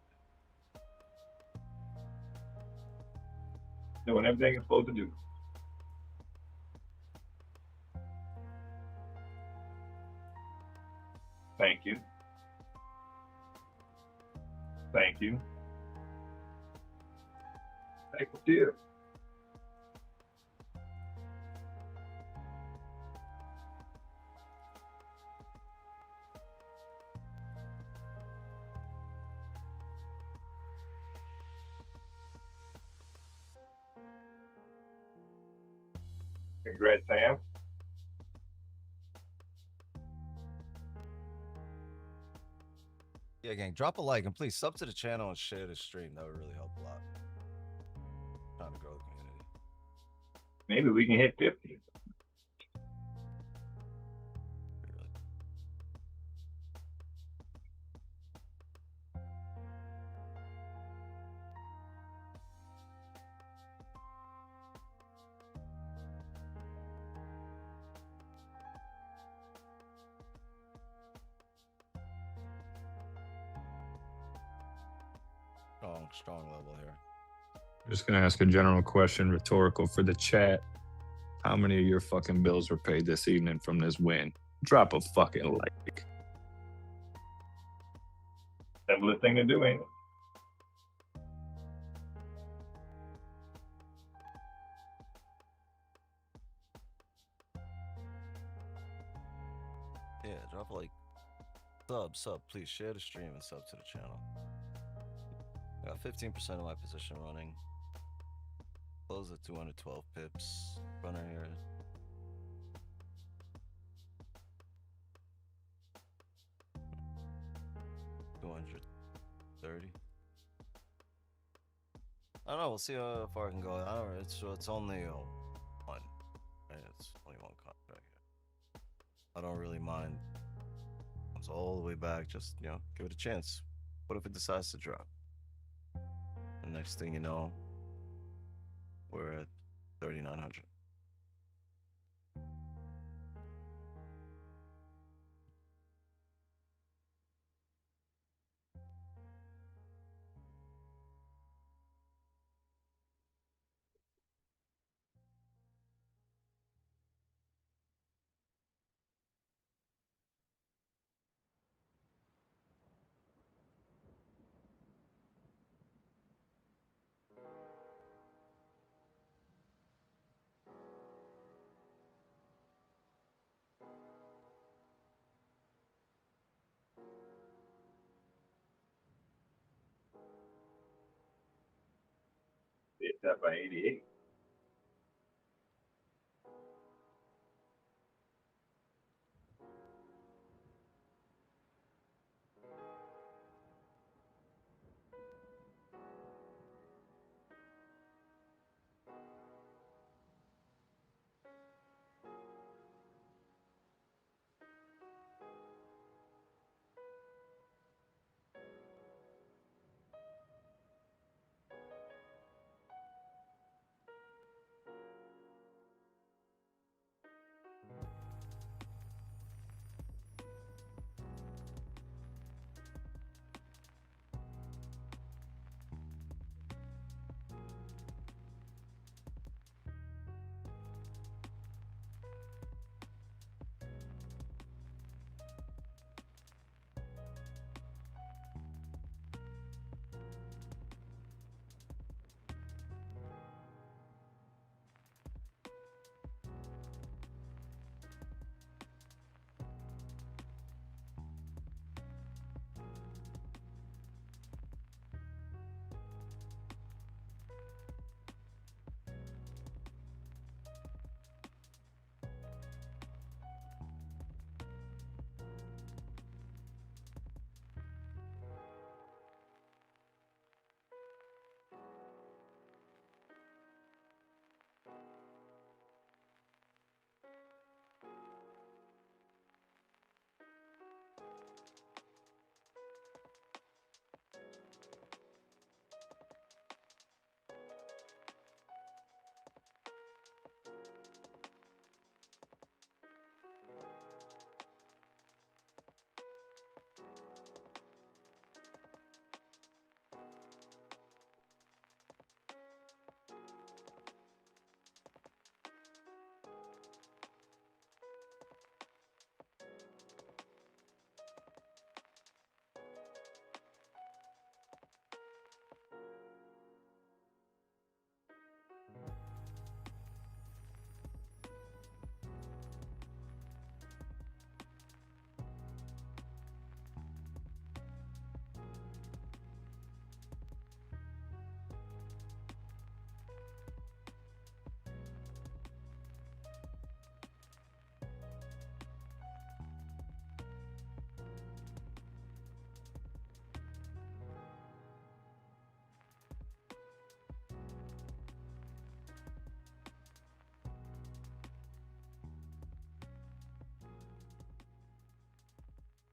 Doing everything it's supposed to do. Thank you. Thank you. Thank you. Congrats, Sam.
Yeah, gang, drop a like and please sub to the channel and share the stream. That would really help a lot. Trying to grow the community.
Maybe we can hit 50.
Strong level here.
I'm just gonna ask a general question, rhetorical for the chat. How many of your fucking bills were paid this evening from this win? Drop a fucking like.
Simplest thing to do, ain't it?
Yeah, drop a like. Sub, please share the stream and sub to the channel. I got 15% of my position running. Close at 212 pips. Runner here. $230. I don't know. We'll see how far I can go. I don't know. It's only I don't really mind. Comes all the way back. Just give it a chance. What if it decides to drop? The next thing you know, we're at 3,900.
It's up by 88.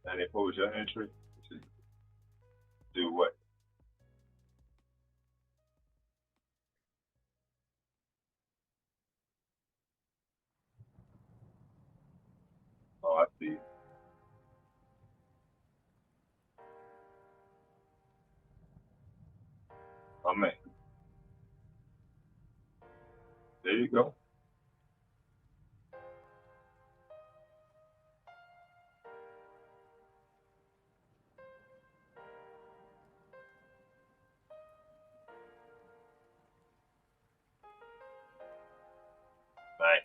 And if what was your entry? To do what? Oh, I see. Oh man, there you go. Nice.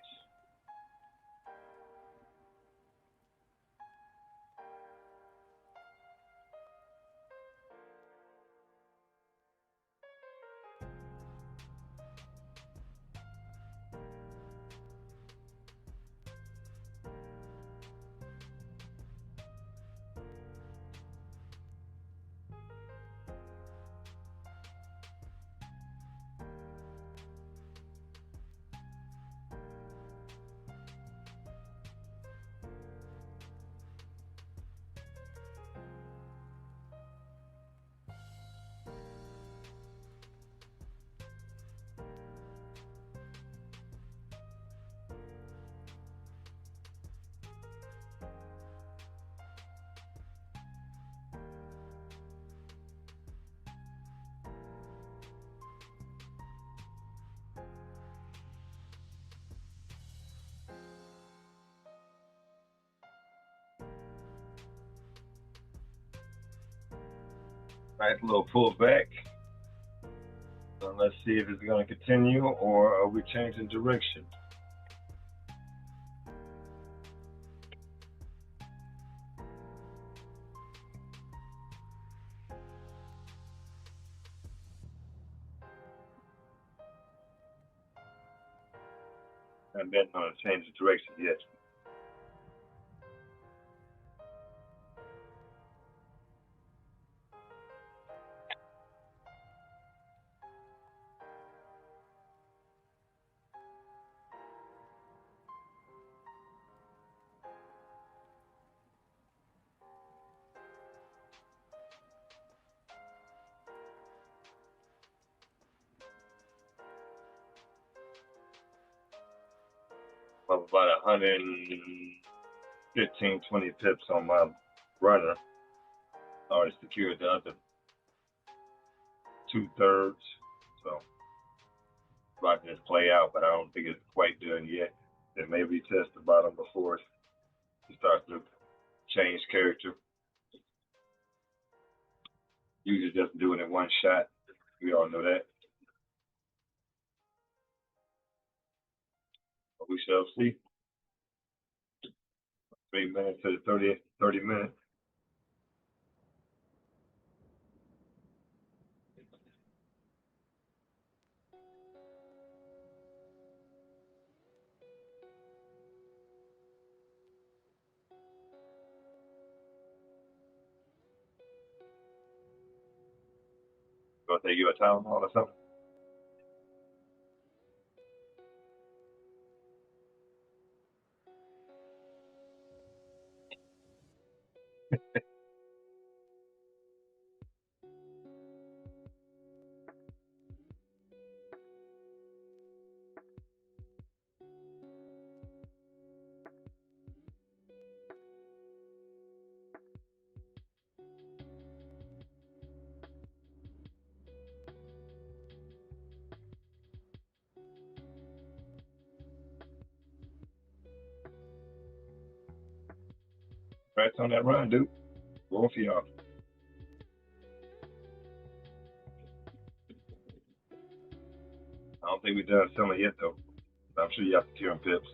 Nice little pullback. So let's see if it's going to continue or are we changing direction. I've been on a change of direction yet. Of about 115, 20 pips on my runner. I already secured the other 2/3. So watching this play out, but I don't think it's quite done yet. It may retest the bottom before it starts to change character. Usually just doing it one shot. We all know that. But we shall see. 3 minutes to the 30 minutes. Gonna take you a Tylenol or something? Congrats on that run, dude. Both of y'all. I don't think we've done selling yet though. I'm sure you have to cure pips.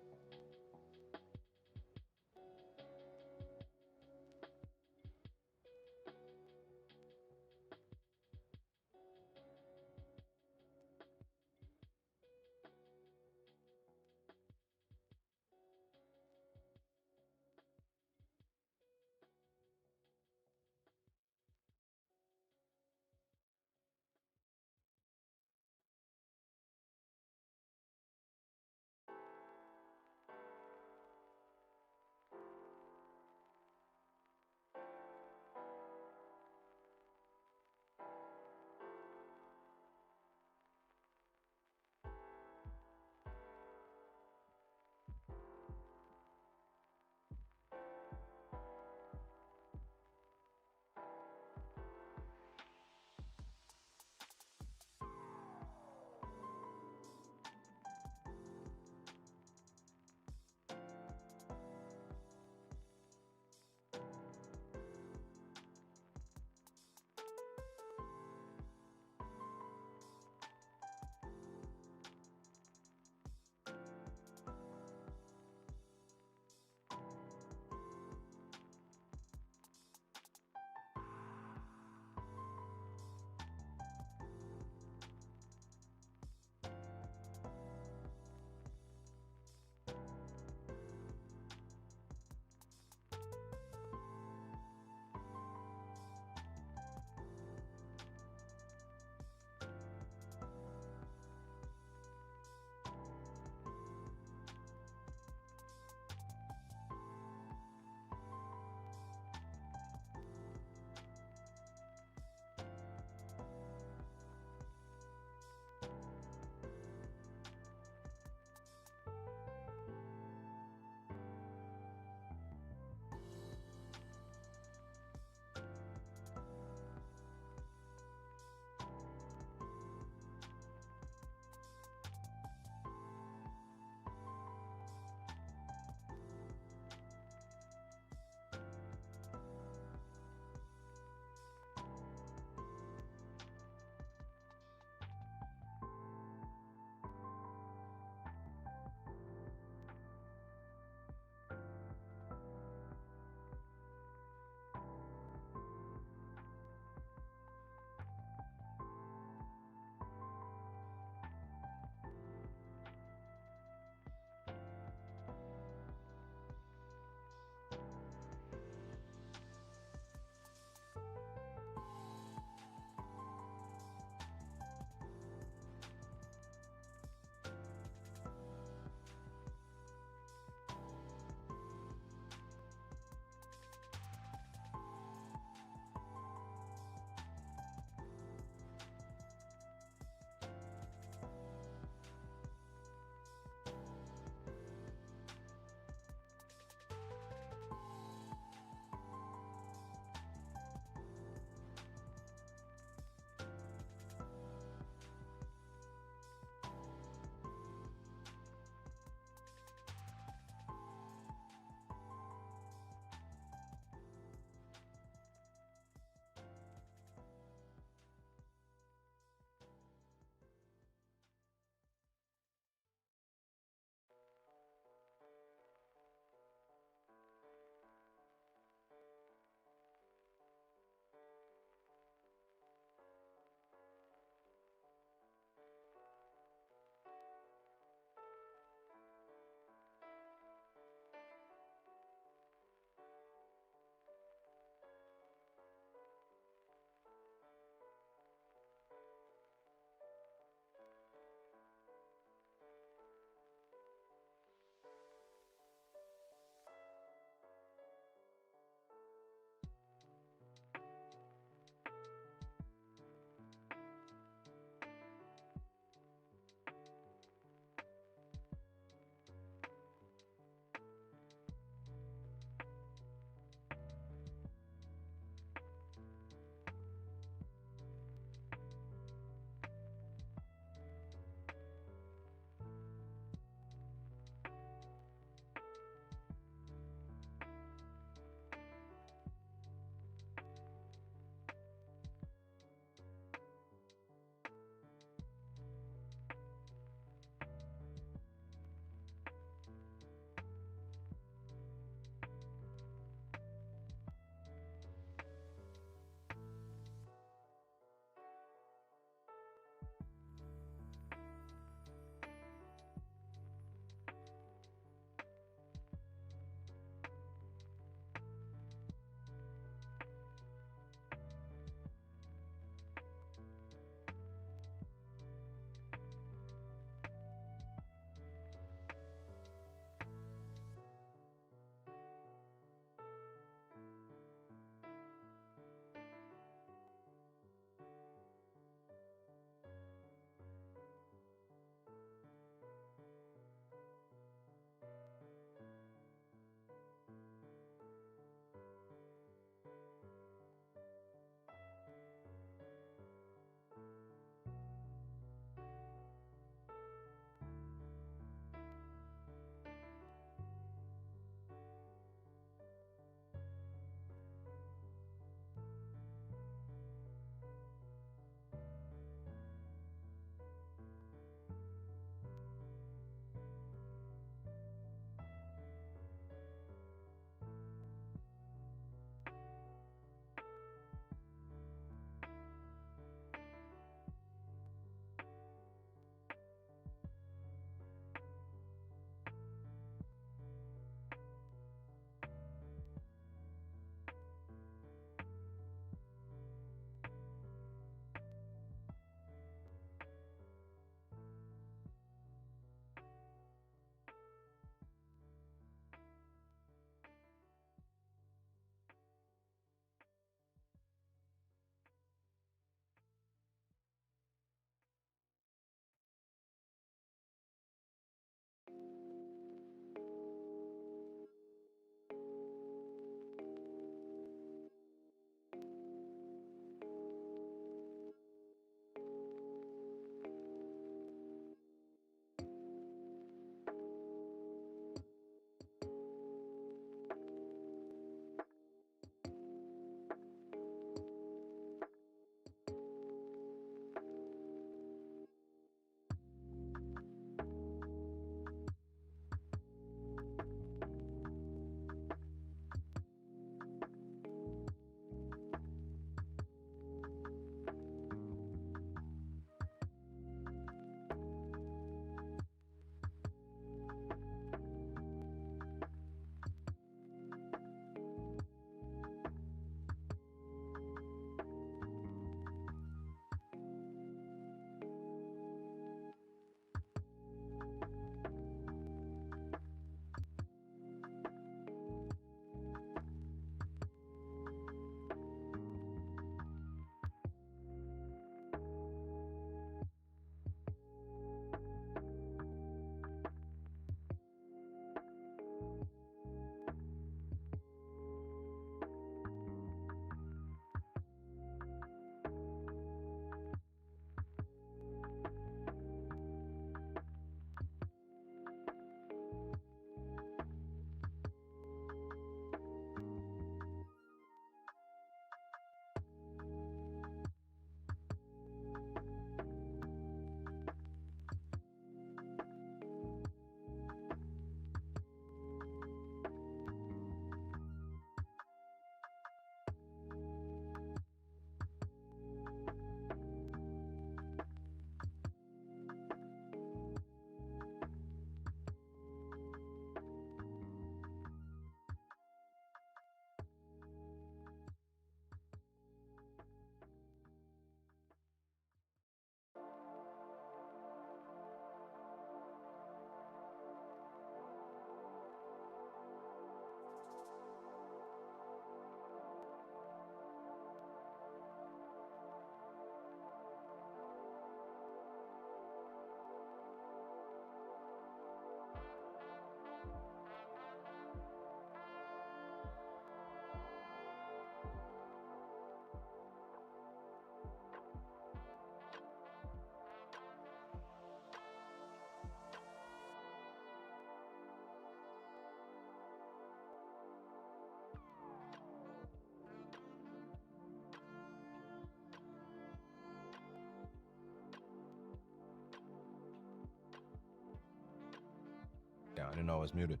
didn't know I was muted.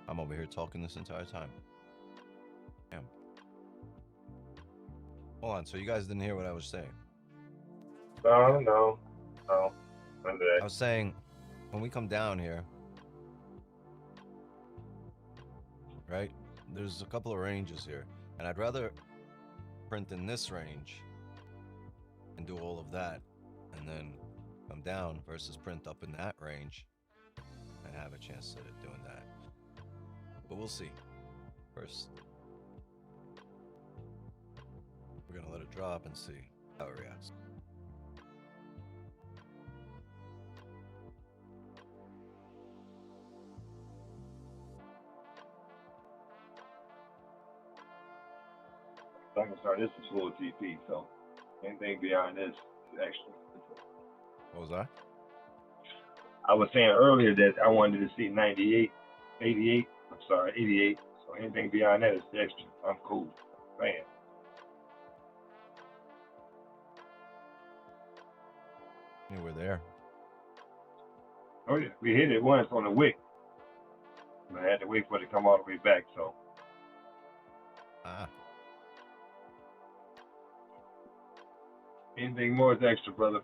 I'm over here talking this entire time. Damn. Hold on, so you guys didn't hear what I was saying?
No.
I was saying, when we come down here, right, there's a couple of ranges here, and I'd rather print in this range and do all of that, and then come down versus print up in that range and have a chance at doing that. But we'll see. First, we're gonna let it drop and see how it reacts.
Like I started, this is full TP, so anything beyond this is extra.
What was that?
I was saying earlier that I wanted to see 98, 88. I'm sorry, 88. So anything beyond that is extra. I'm cool. Man.
Yeah, we're there.
Oh yeah, we hit it once on the wick. I had to wait for it to come all the way back. So anything more is extra, brother.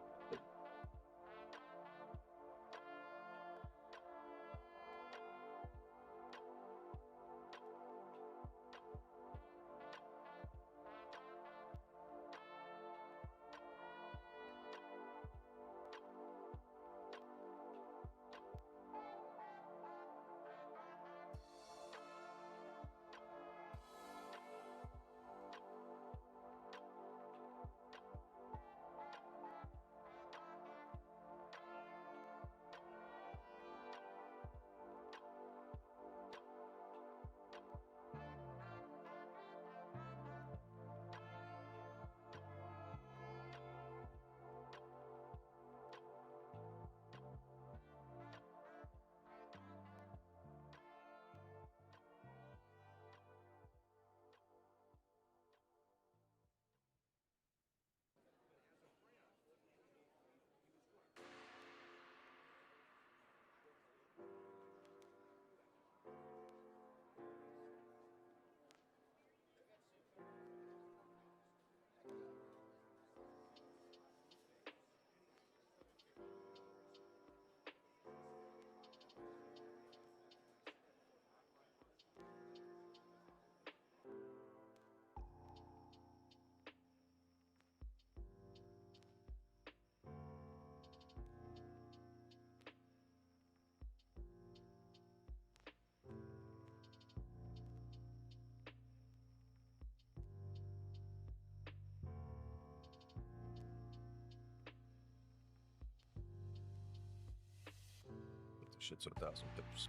Shit's at 1,000 pips.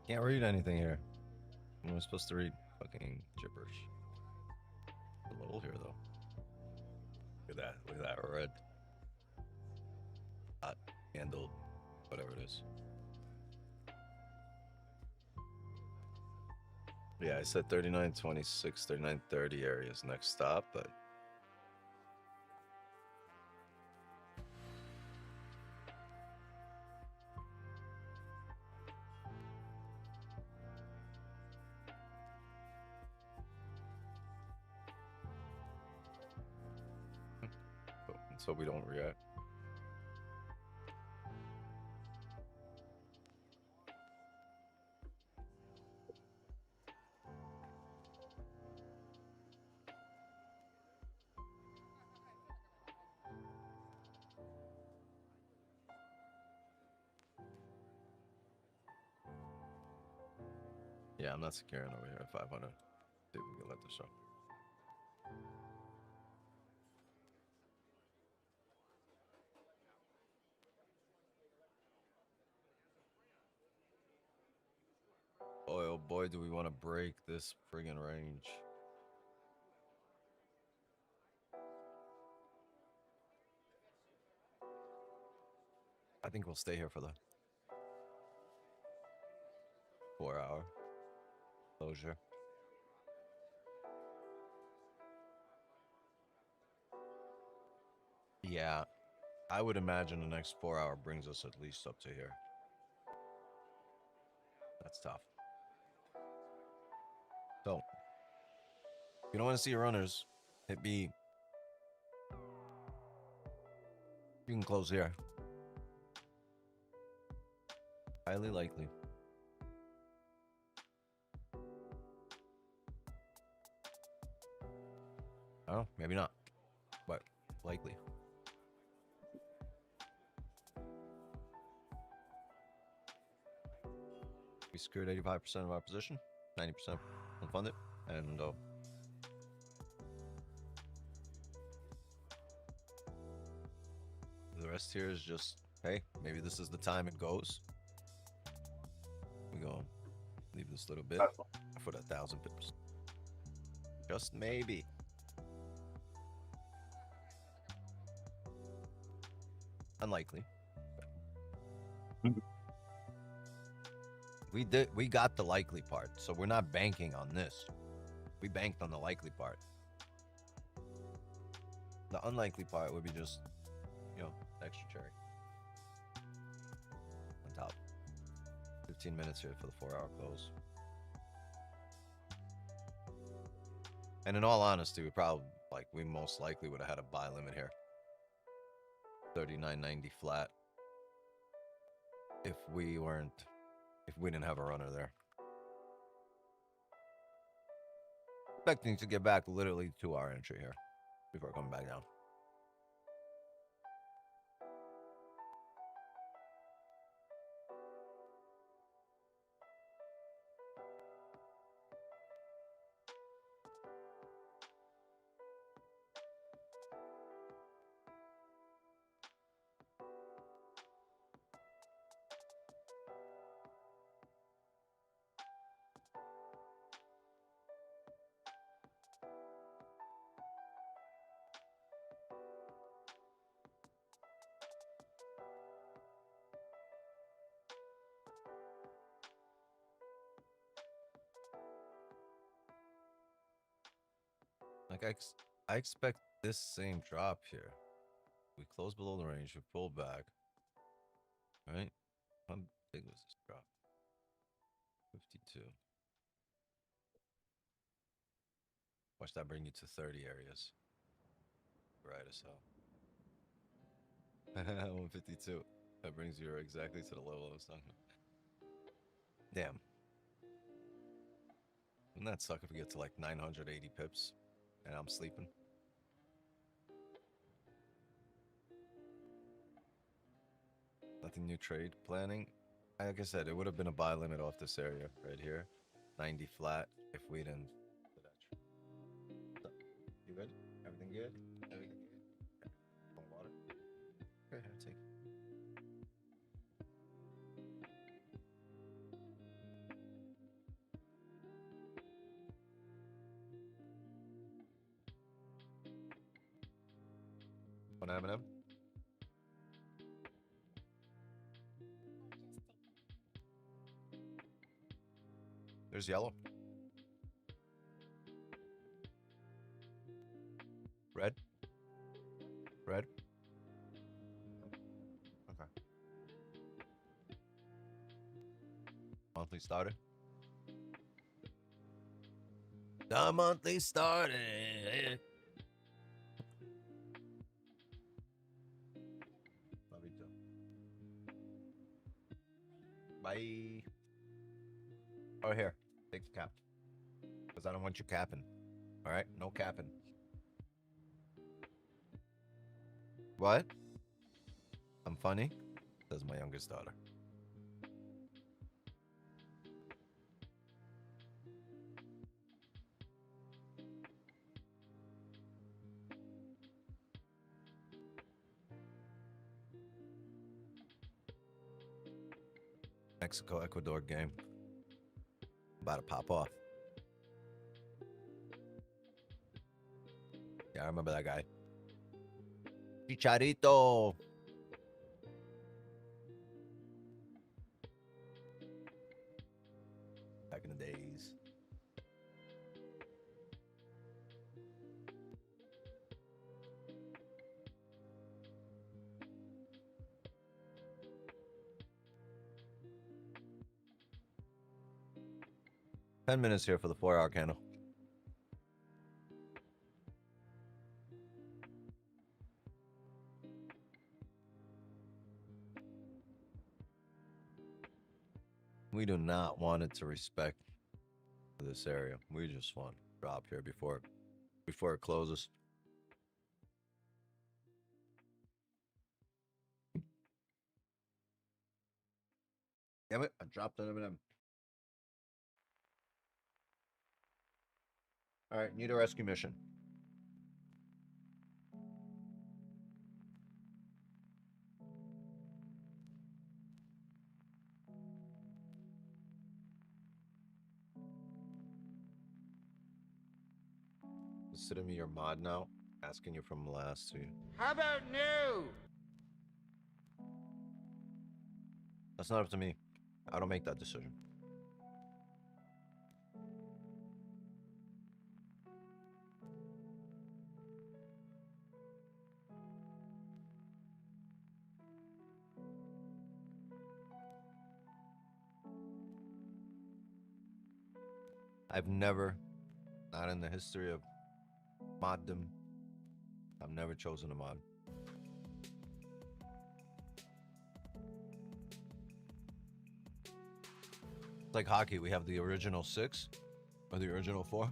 Can't read anything here. I'm supposed to read fucking gibberish. A little here though. Look at that. Look at that red. Hot candle. Whatever it is. Yeah, I said 39.26, 39.30 areas next stop, but so we don't react. Yeah, I'm not securing over here at 500. See if we can let this show. Boy, oh boy, do we want to break this friggin' range. I think we'll stay here for the 4-hour closure. Yeah, I would imagine the next 4 hour brings us at least up to here. That's tough. So, if you don't want to see your runners, hit B. You can close here. Highly likely. Oh, maybe not, but likely. We secured 85% of our position, 90% unfunded, and the rest here is just, hey, maybe this is the time it goes. We go leave this little bit for the 1,000 pips. Just maybe. Unlikely. We got the likely part, so we're not banking on this. We banked on the likely part. The unlikely part would be just, you know, extra cherry on top. 15 minutes here for the 4 hour close. And in all honesty, we most likely would have had a buy limit here. 39.90 flat. If we didn't have a runner there. Expecting to get back literally 2 hour entry here before coming back down. Like I expect this same drop here. We close below the range, we pull back. Right? How big was this drop? 52. Watch that bring you to 30 areas. Right as hell. 152. That brings you exactly to the level I was talking about. Damn. Wouldn't that suck if we get to like 980 pips and I'm sleeping? Nothing new trade planning. Like I said, it would have been a buy limit off this area right here. 90 flat if we didn't. You good? Everything good? Everything good? Want water? Okay, I'll take it. Want M&M? There's yellow. Red? Red? Okay. Monthly starter? The monthly starter. Love you too. Bye. Oh, here. Take the cap. Because I don't want you capping. All right? No capping. What? I'm funny? Says my youngest daughter. Mexico-Ecuador game. About to pop off. Yeah, I remember that guy. Chicharito. Back in the days. 10 minutes here for the 4-hour candle. We do not want it to respect this area. We just want to drop here before it closes. Damn it, I dropped an M&M. All right, need a rescue mission. Consider me your mod now. Asking you from last to you.
How about new?
That's not up to me. I don't make that decision. I've never, not in the history of moddom, I've never chosen a mod. It's like hockey. We have the original 6 or the original 4.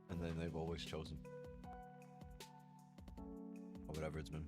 And then they've always chosen. Or whatever it's been.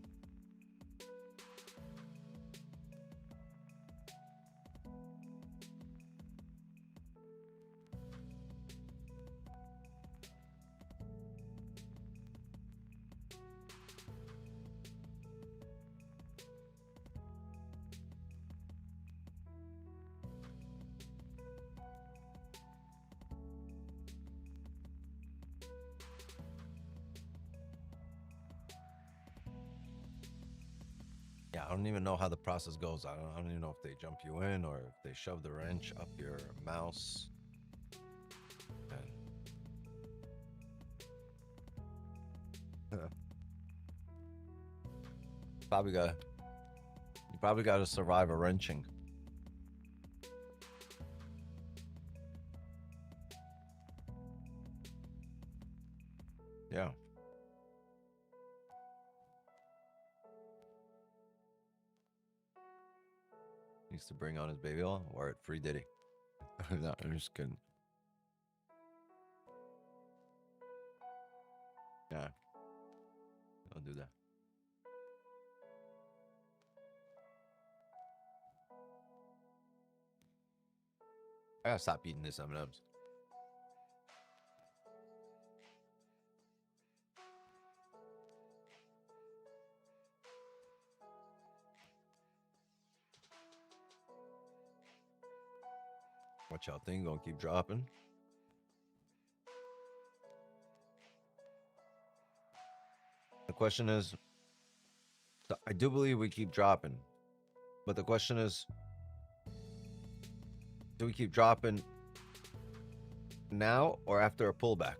Yeah, I don't even know how the process goes. I don't even know if they jump you in or if they shove the wrench up your mouse. You probably got to survive a wrenching. Yeah. Needs to bring on his baby oil or at free Diddy. No, I'm just kidding. Yeah. Don't do that. I gotta stop eating this M&Ms. What y'all think? Gonna keep dropping? The question is, I do believe we keep dropping, but the question is, do we keep dropping now or after a pullback?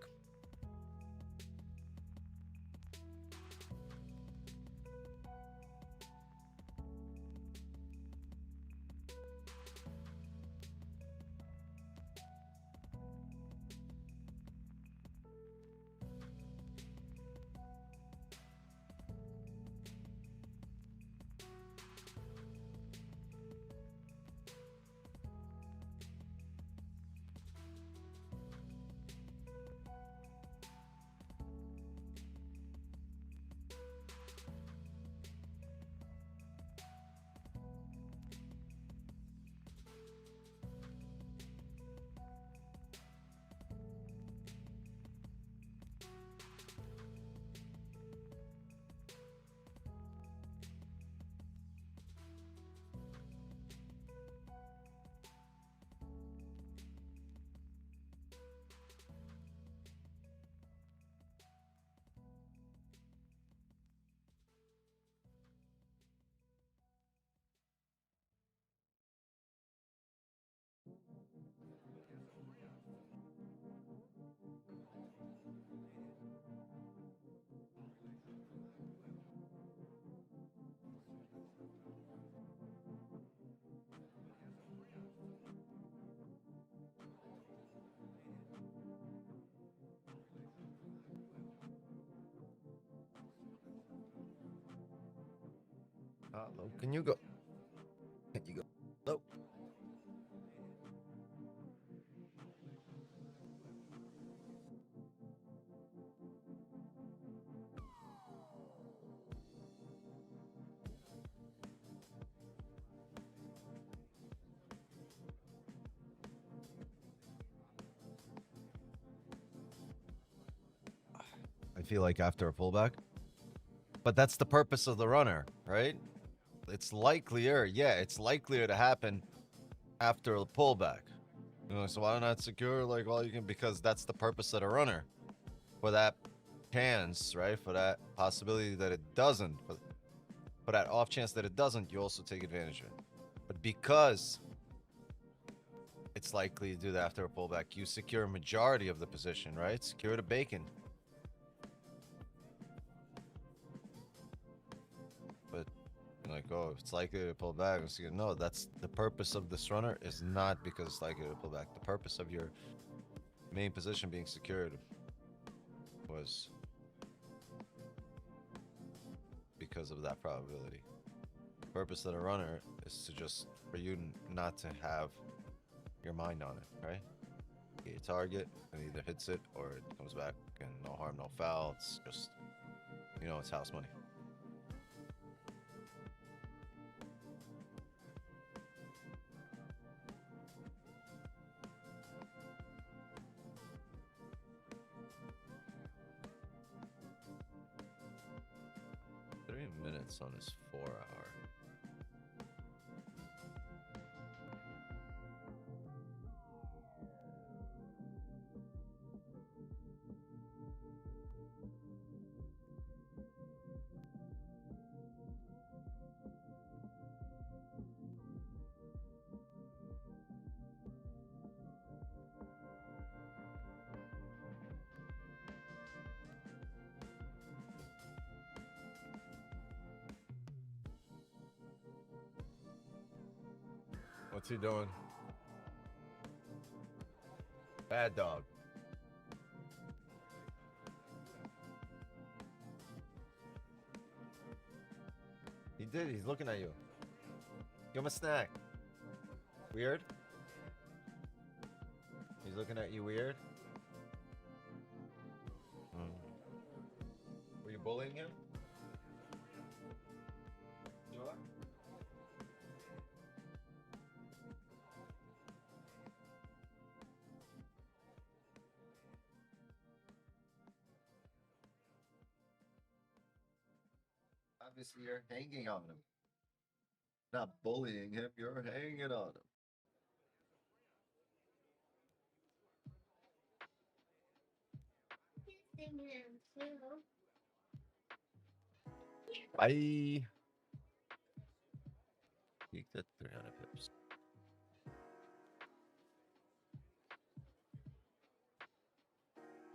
Hello, can you go? Can you go? Hello. I feel like after a pullback, but that's the purpose of the runner, right? It's likelier, yeah, it's likelier to happen after a pullback. You know, so why not secure like all you can, because that's the purpose of the runner. For that chance, right? For that possibility that it doesn't, for that off chance that it doesn't, you also take advantage of it. But because it's likely to do that after a pullback, you secure a majority of the position, right? Secure the bacon. But like, oh, it's likely to pull back. No, that's the purpose of this runner is not because it's likely to pull back. The purpose of your main position being secured was because of that probability. The purpose of the runner is to just for you not to have your mind on it, right? Get your target and either hits it or it comes back and no harm, no foul. It's just, you know, it's house money. Minutes on his 4-hour. What's he doing? Bad dog. He did. He's looking at you. Give him a snack. Weird? He's looking at you weird? Were you bullying him? You are? Obviously, you're hanging on him. Not bullying him, you're hanging on him. Bye. Peaked at 300 pips.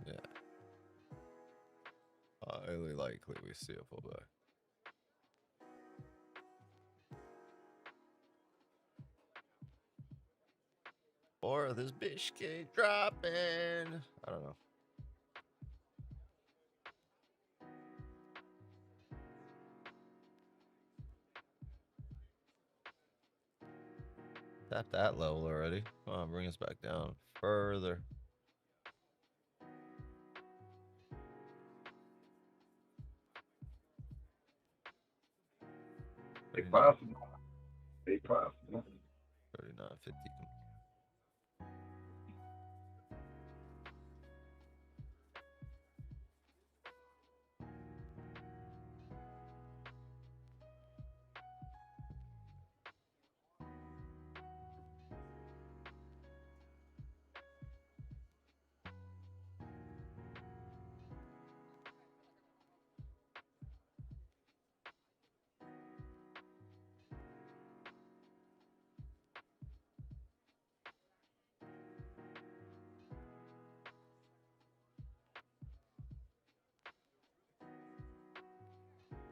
Yeah. Highly likely we see a pullback. Or this bitch keep dropping. I don't know. Tap that level already. Oh, bring us back down further.
They possible. They possible.
39.50.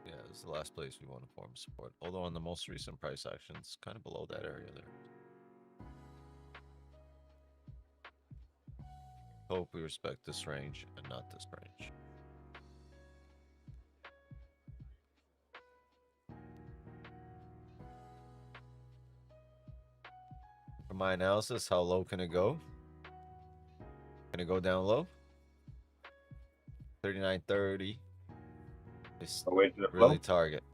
Yeah, this is the last place we want to form support. Although on the most recent price action, it's kind of below that area there. Hope we respect this range and not this range. For my analysis, how low can it go? Can it go down low? 39.30 is
Away to the
really
flow.
target.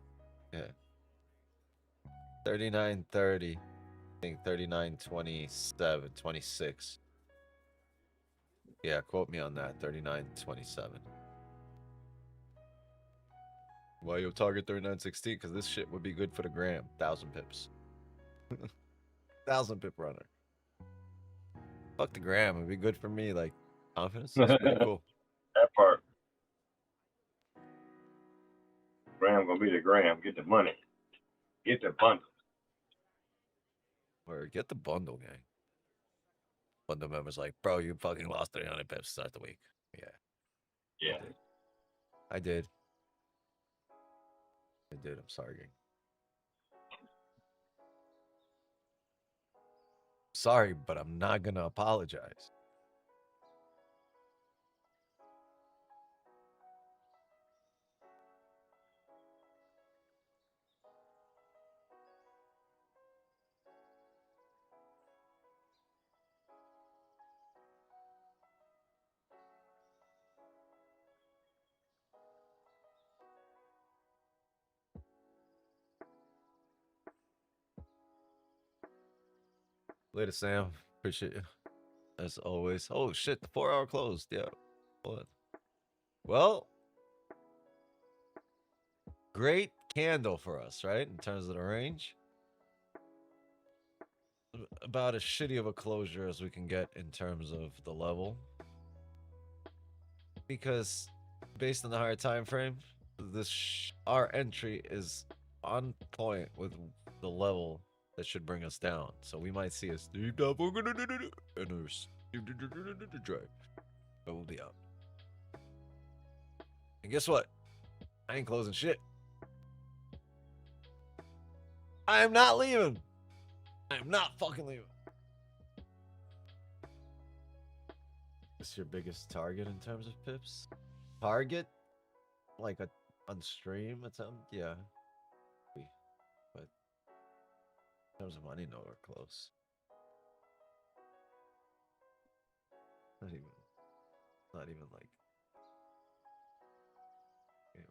Yeah. 39.30. I think 39.27, 26. Yeah, quote me on that. 39.27. Why you target 39.16? Because this shit would be good for the gram. 1,000 pips. 1,000 pip runner. Fuck the gram. It'd be good for me. Like, confidence. It's pretty cool.
That part. Graham gonna be the Graham. Get the money. Get the bundle.
Or get the bundle, gang. Bundle members like, bro, you fucking lost 300 pips to start the week. Yeah.
Yeah.
I did. I'm sorry, gang. Sorry, but I'm not gonna apologize. Later, Sam. Appreciate you. As always. Oh, shit. The 4-hour closed. Yeah. What? Well, great candle for us, right? In terms of the range. About as shitty of a closure as we can get in terms of the level. Because based on the higher time frame, our entry is on point with the level that should bring us down. So we might see a steep down and a steep drive. But we'll be up. And guess what? I ain't closing shit. I am not leaving. I am not fucking leaving. What's your biggest target in terms of pips? Target? Like on stream attempt? Yeah. But in terms of money, nowhere close. Not even like. You know.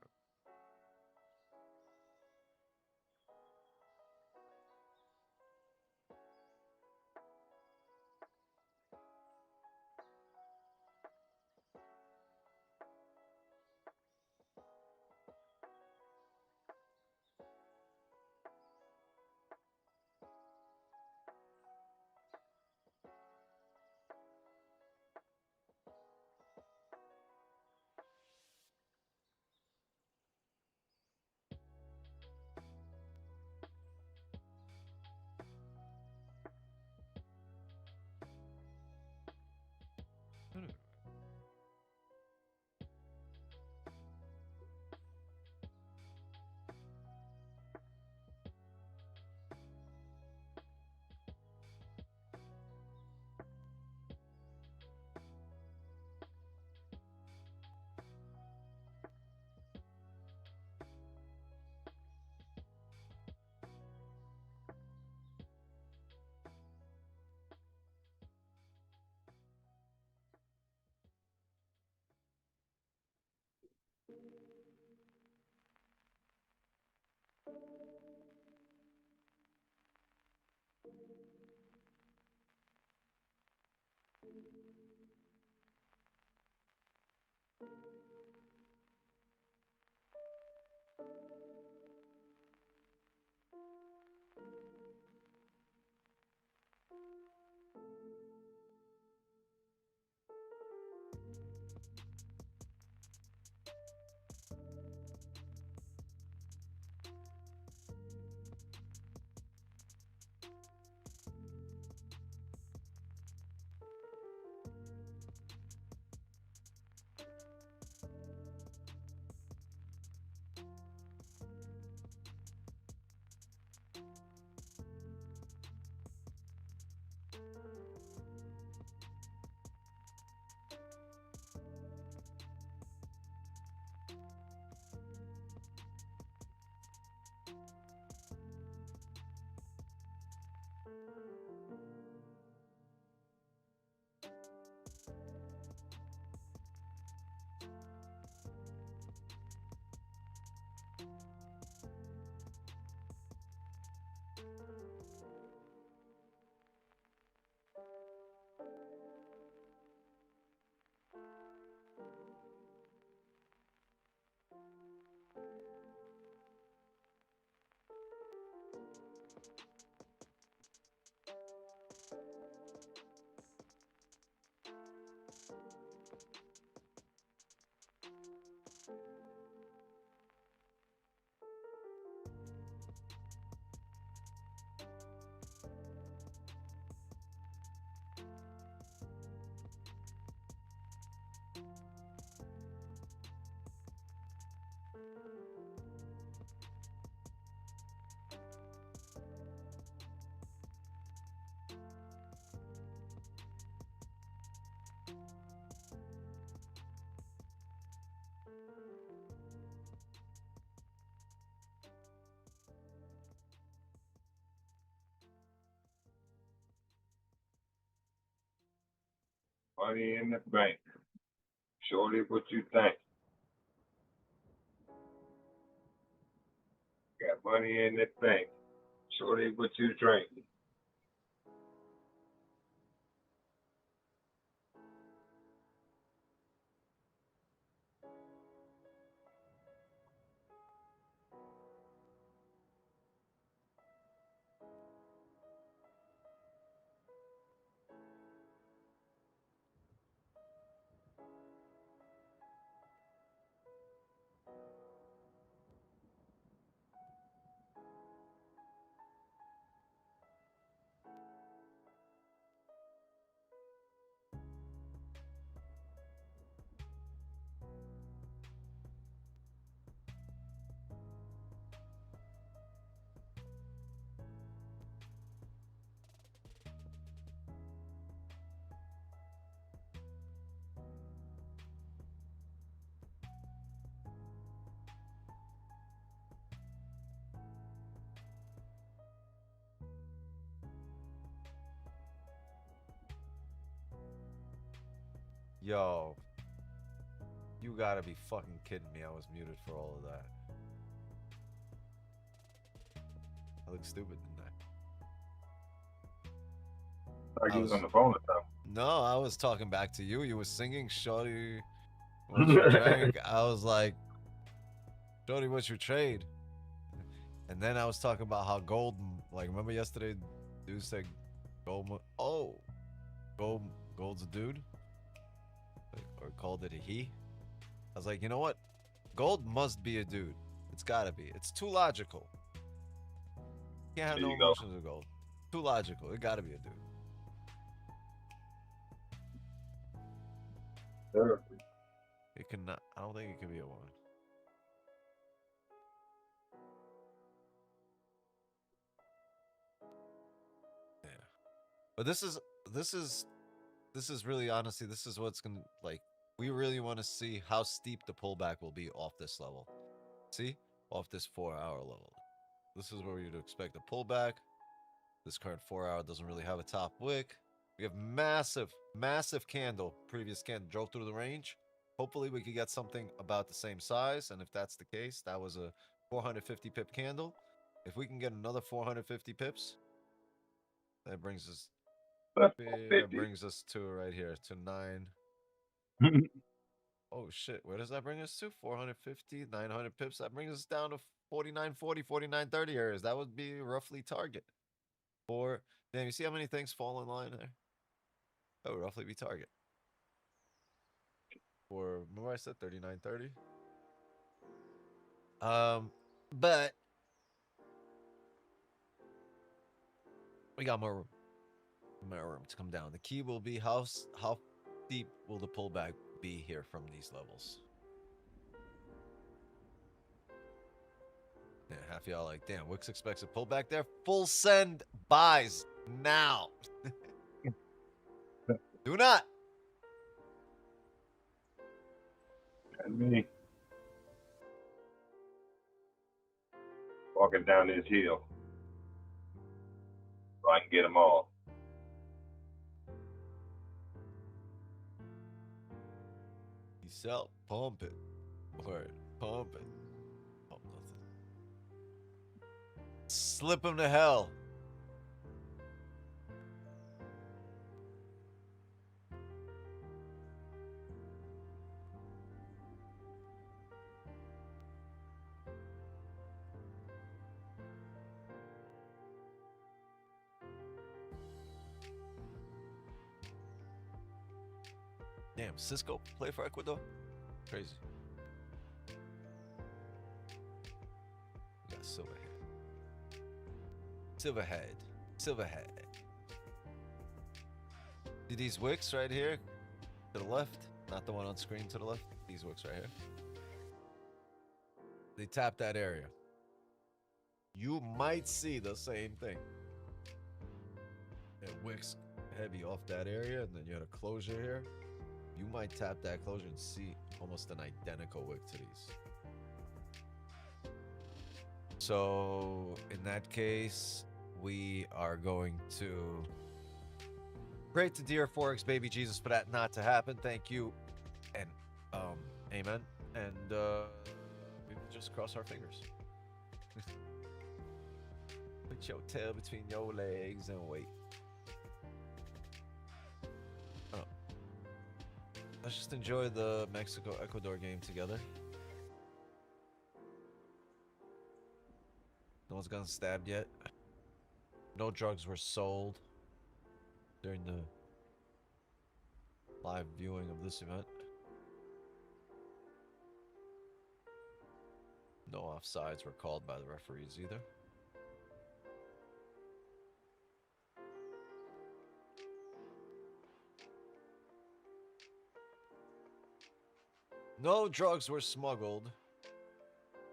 Money in the bank. Shorty, what you think? Got money in the bank. Shorty, what you drink?
Yo, you gotta be fucking kidding me. I was muted for all of that. I look stupid, didn't I?
Like you was on the phone or something.
No, I was talking back to you. You were singing, Shorty, what you drank? I was like, Shorty, what's your trade? And then I was talking about how gold, like, remember yesterday, dude said gold, gold's a dude? Like, or called it a he? I was like, you know what? Gold must be a dude. It's gotta be. It's too logical. You can't have
There
no
you go.
emotions with gold. Too logical. It gotta be a dude.
Sure.
It cannot. I don't think it can be a woman. Yeah. But this is really, honestly, this is what's gonna, like, we really want to see how steep the pullback will be off this level. See? Off this 4-hour level. This is where you'd expect a pullback. This current 4-hour doesn't really have a top wick. We have massive candle. Previous candle drove through the range. Hopefully we could get something about the same size. And if that's the case, that was a 450 pip candle. If we can get another 450 pips, that brings us to right here, to 9. Oh shit, where does that bring us to? 450, 900 pips. That brings us down to 49.40, 49.30 areas. That would be roughly target. Damn, you see how many things fall in line there? That would roughly be target. Remember I said 39.30? But we got more room to come down. The key will be how deep will the pullback be here from these levels. Yeah, half y'all like, damn, Wix expects a pullback there. Full send buys now. Do not.
And me walking down this hill so I can get them all.
Peace out. Pump it. Word. Pump it. Oh, nothing. Slip him to hell. Damn, Cisco play for Ecuador? Crazy. We got Silverhead. Silverhead. Silverhead. See these wicks right here? To the left? Not the one on screen to the left. These wicks right here. They tap that area. You might see the same thing. It wicks heavy off that area, and then you had a closure here. You might tap that closure and see almost an identical wick to these. So in that case, we are going to pray to dear Forex baby Jesus for that not to happen. Thank you, and amen. And we just cross our fingers. Put your tail between your legs and wait. Oh. Let's just enjoy the Mexico-Ecuador game together. No one's gotten stabbed yet. No drugs were sold during the live viewing of this event. No offsides were called by the referees either. No drugs were smuggled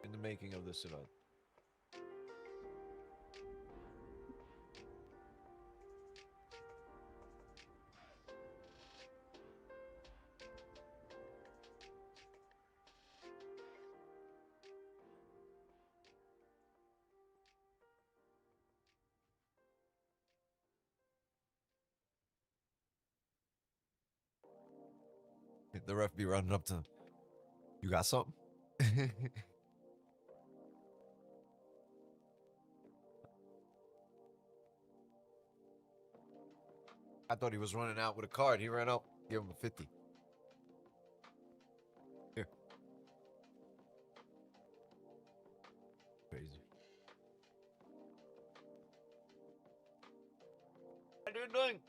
in the making of this event. The ref be running up to him. You got something? I thought he was running out with a card. He ran up. Give him a 50. Here. Crazy. What are you doing?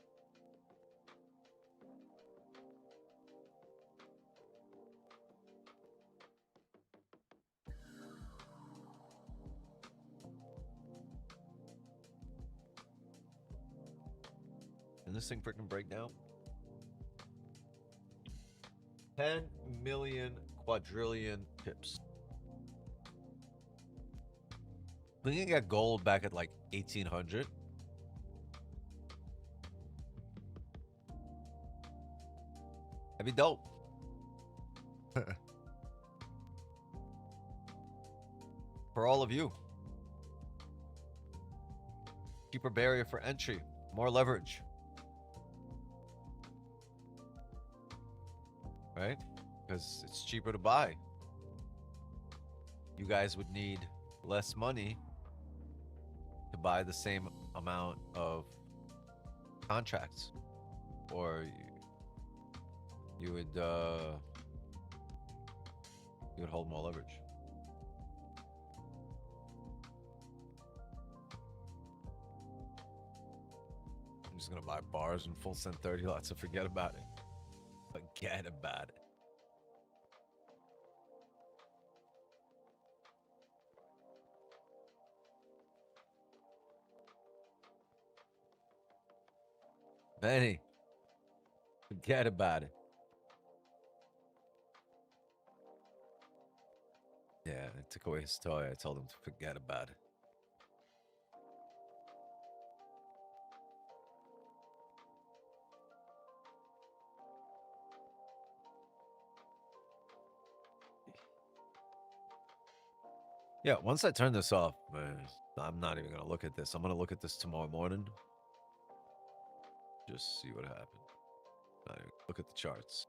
And this thing freaking break down? 10 million quadrillion pips. We can get gold back at like 1800. That'd be dope. For all of you. Cheaper barrier for entry. More leverage. Right? Because it's cheaper to buy. You guys would need less money to buy the same amount of contracts, or you would hold more leverage. I'm just gonna buy bars and full send 30 lots, so forget about it. Forget about it. Benny, forget about it. Yeah, I took away his toy. I told him to forget about it. Yeah, once I turn this off, man, I'm not even going to look at this. I'm going to look at this tomorrow morning. Just see what happened. Not even look at the charts.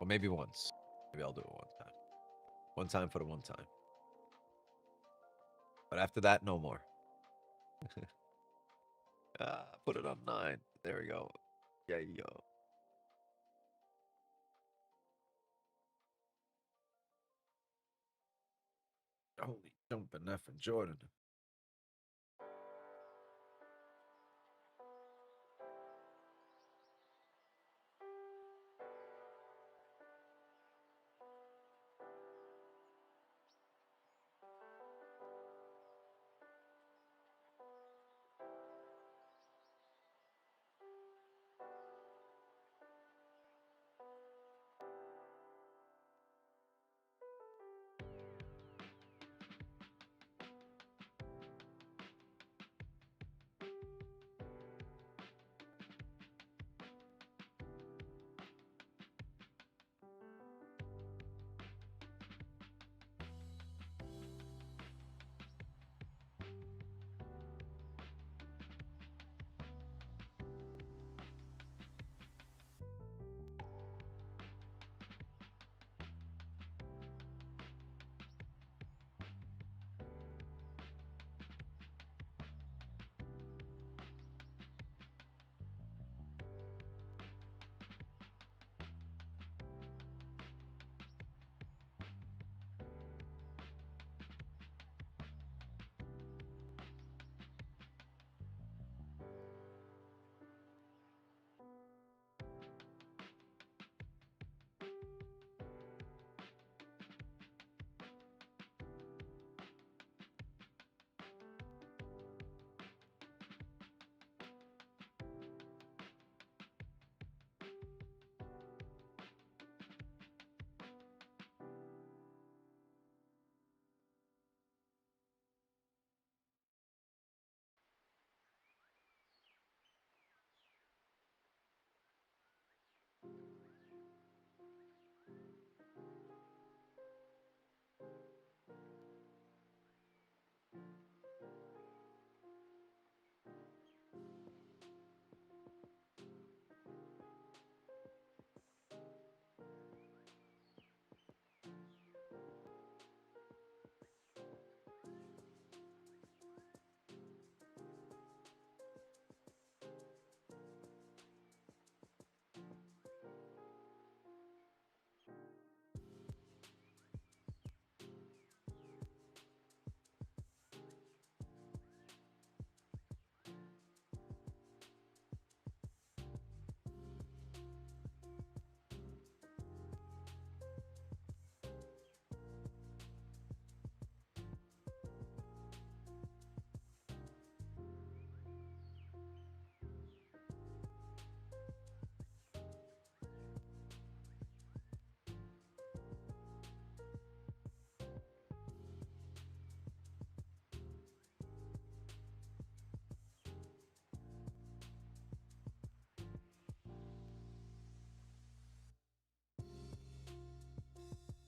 Or maybe once. Maybe I'll do it one time. One time for the one time. But after that, no more. Put it on 9. There we go. Yeah, yo. Holy jumping F and Jordan.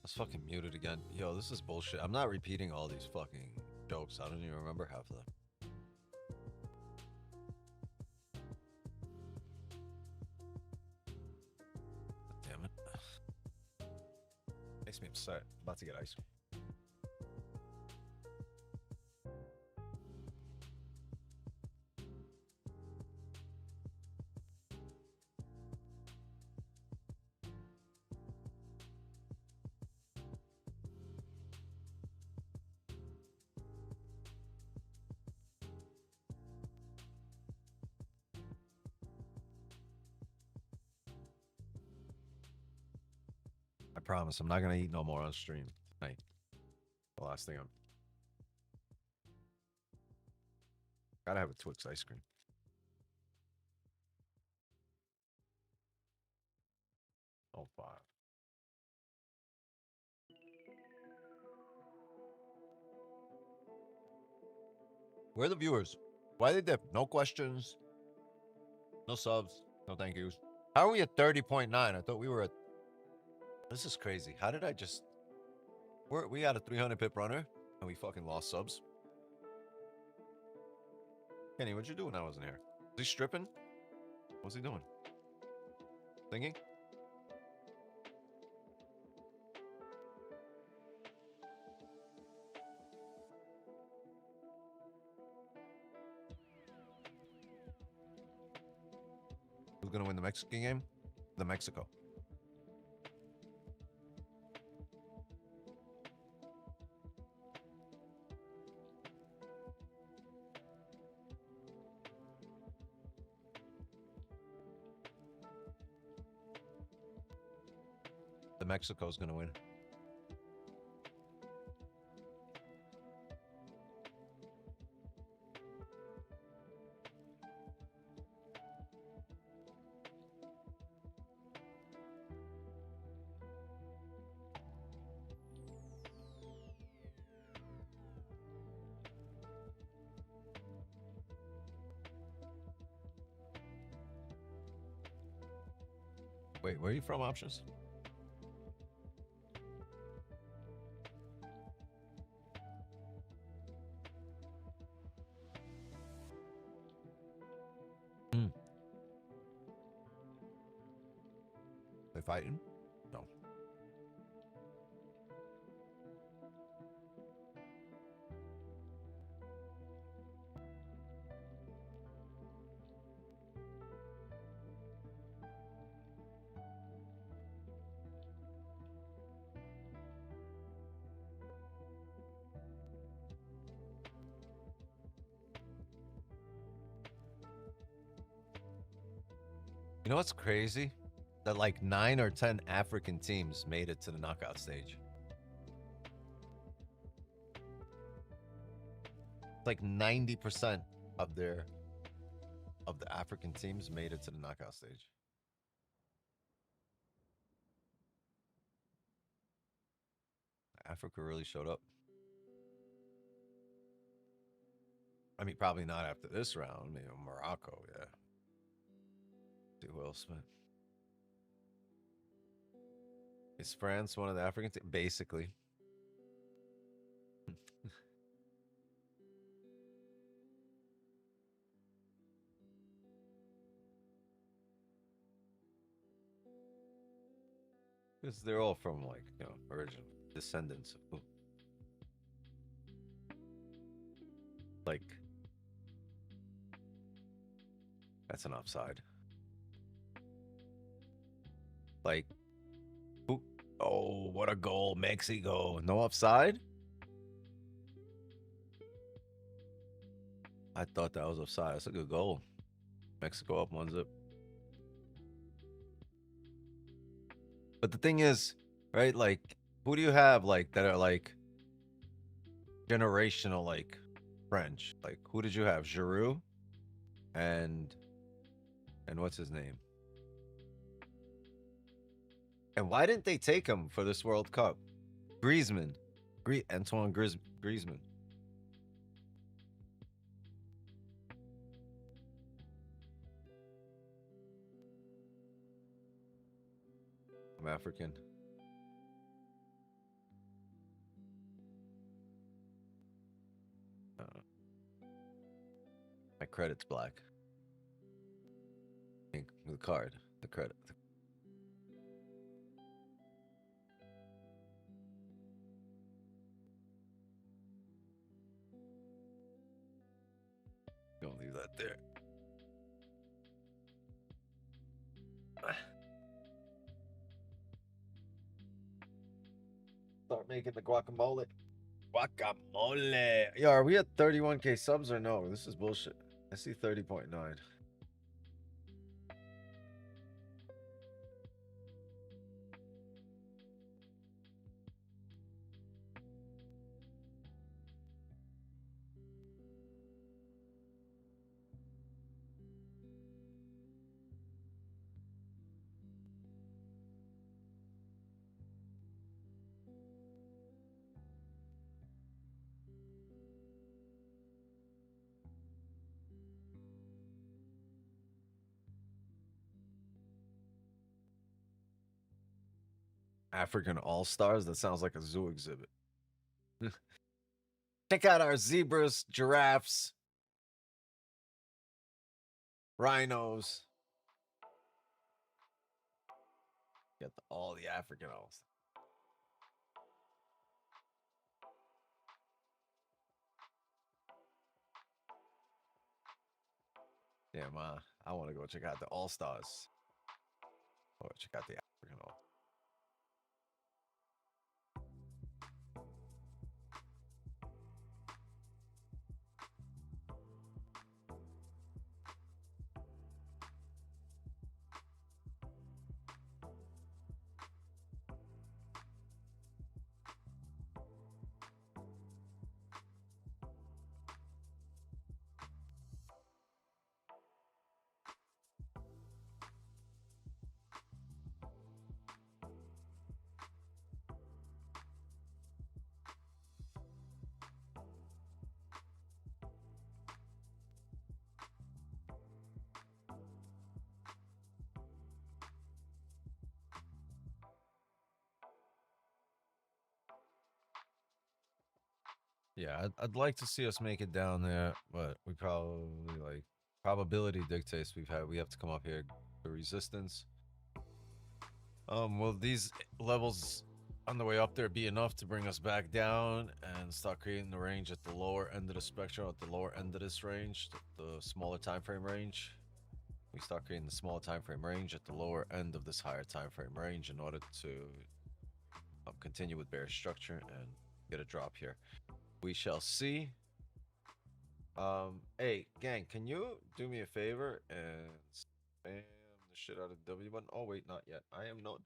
was fucking muted again. Yo, this is bullshit. I'm not repeating all these fucking jokes. I don't even remember half of them. Damn it. Makes me upset. I'm about to get ice cream. I promise I'm not gonna eat no more on stream tonight. The last thing I'm gotta have a Twix ice cream. Oh, 5. Where are the viewers? Why they dip? No questions. No subs. No thank yous. How are we at 30.9? I thought we were at... This is crazy. How did I just... We had a 300 pip runner and we fucking lost subs. Kenny, what'd you do when I wasn't here? Was he stripping? What's he doing? Singing? Who's gonna win the Mexican game? The Mexico. The Mexico's gonna win. Wait, where are you from, Options? They fighting? No. You know what's crazy? That like 9 or 10 African teams made it to the knockout stage. Like 90% of the African teams made it to the knockout stage. Africa really showed up. I mean, probably not after this round. I mean, Morocco, yeah. See who else, man. Is France one of the African teams? Basically. Because they're all from, like, you know, original descendants of who? Like, that's an offside. Like, who? Oh, what a goal. Mexico. No offside? I thought that was offside. That's a good goal. Mexico up 1-0. But the thing is, right, like, who do you have, like, that are, like, generational, like, French? Like, who did you have? Giroud? And what's his name? And why didn't they take him for this World Cup? Griezmann. Antoine Griezmann. I'm African. credit's black. The card, the credit. Don't leave that there. Start making the guacamole. Guacamole. Yo, are we at 31K subs or no? This is bullshit. I see 30.9. African All-Stars? That sounds like a zoo exhibit. Check out our zebras, giraffes, rhinos. Get all the African All-Stars. Damn, I want to go check out the All-Stars. Oh, check out the African All. Yeah, I'd like to see us make it down there, but we probably like probability dictates we have to come up here to resistance. Will these levels on the way up there be enough to bring us back down and start creating the range at the lower end of the spectrum, at the lower end of this range, the smaller time frame range? We start creating the smaller time frame range at the lower end of this higher time frame range in order to continue with bearish structure and get a drop here. We shall see. Hey, gang, can you do me a favor and spam the shit out of the W button? Oh, wait, not yet. I'm not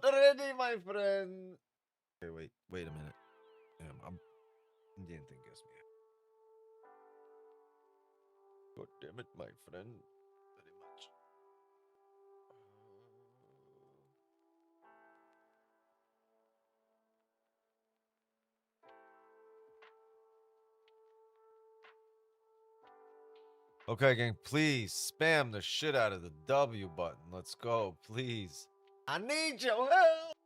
ready, my friend. Okay, wait a minute. I'm Indian thing gives me. God damn it, my friend. Very much. Okay, gang, please spam the shit out of the W button. Let's go, please. I need your help.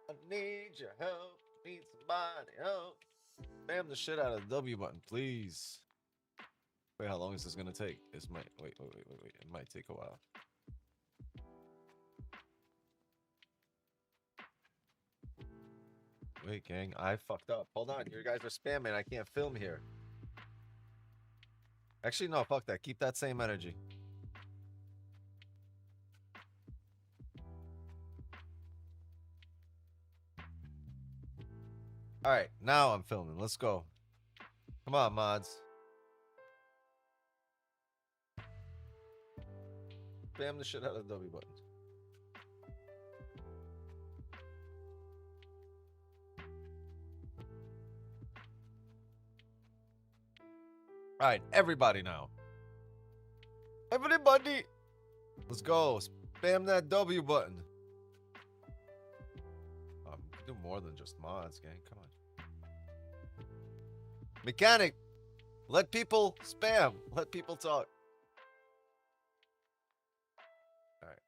I need your help. Need somebody help. Spam the shit out of the W button, please. Wait, how long is this gonna take? This might wait. It might take a while. Wait, gang, I fucked up. Hold on, you guys are spamming. I can't film here. Actually, no, fuck that. Keep that same energy. All right, now I'm filming. Let's go. Come on, mods. Spam the shit out of the W button. All right, everybody now. Everybody. Let's go. Spam that W button. Do more than just mods, gang. Come on. Mechanic. Let people spam. Let people talk. All right.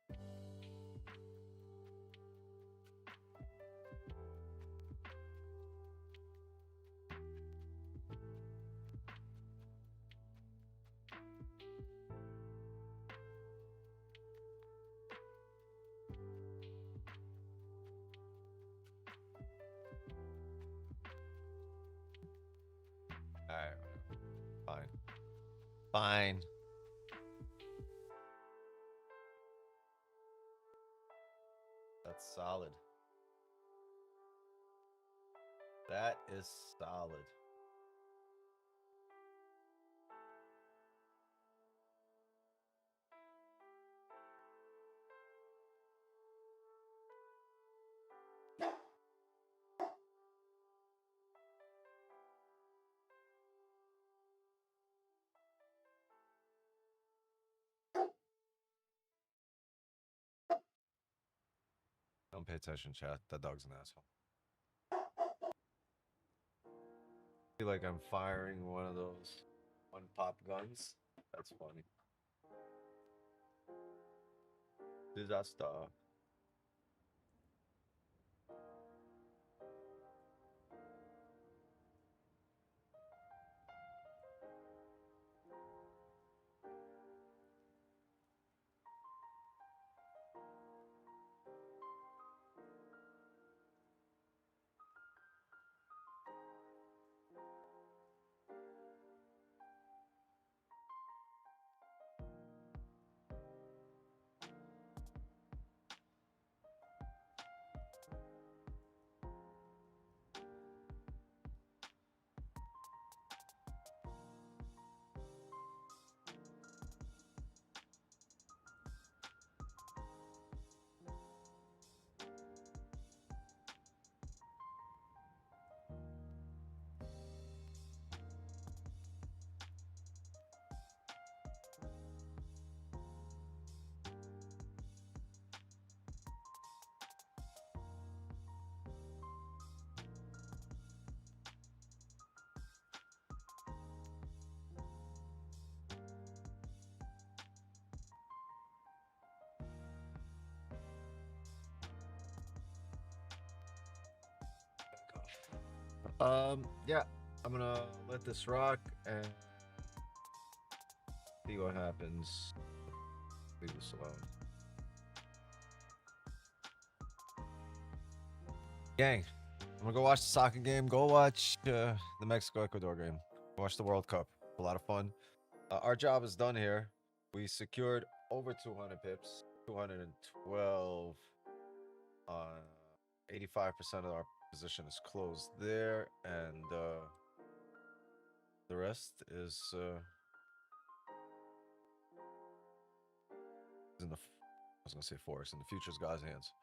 fine. That's solid. That is solid. Don't pay attention, chat. That dog's an asshole. I feel like I'm firing one of those one-pop guns. That's funny. Disaster. Yeah, I'm gonna let this rock and see what happens. Leave this alone. Gang, I'm gonna go watch the soccer game. Go watch the Mexico-Ecuador game. Watch the World Cup. A lot of fun. Our job is done here. We secured over 200 pips, 212. 85% of our position is closed there, and the rest is in the. I was gonna say Forex in the futures guys' hands.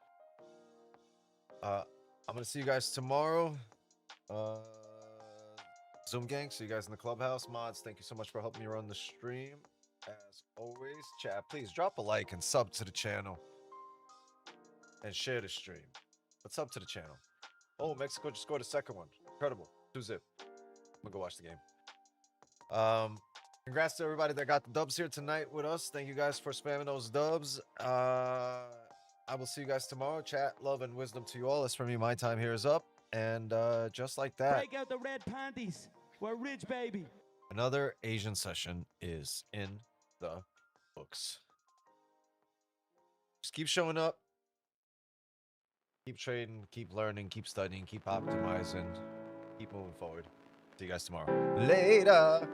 I'm gonna see you guys tomorrow. Zoom gang, see you guys in the clubhouse. Mods, thank you so much for helping me run the stream. As always, chat, please drop a like and sub to the channel. And share the stream. But sub to the channel. Oh, Mexico just scored a second one. Incredible. 2-zip. I'm gonna go watch the game. Congrats to everybody that got the dubs here tonight with us. Thank you guys for spamming those dubs. I will see you guys tomorrow. Chat, love, and wisdom to you all. As for me, my time here is up. And just like that,
Break out the red panties. We're rich, baby.
another Asian session is in the books. Just keep showing up. Keep trading, keep learning, keep studying, keep optimizing, keep moving forward. See you guys tomorrow. Later.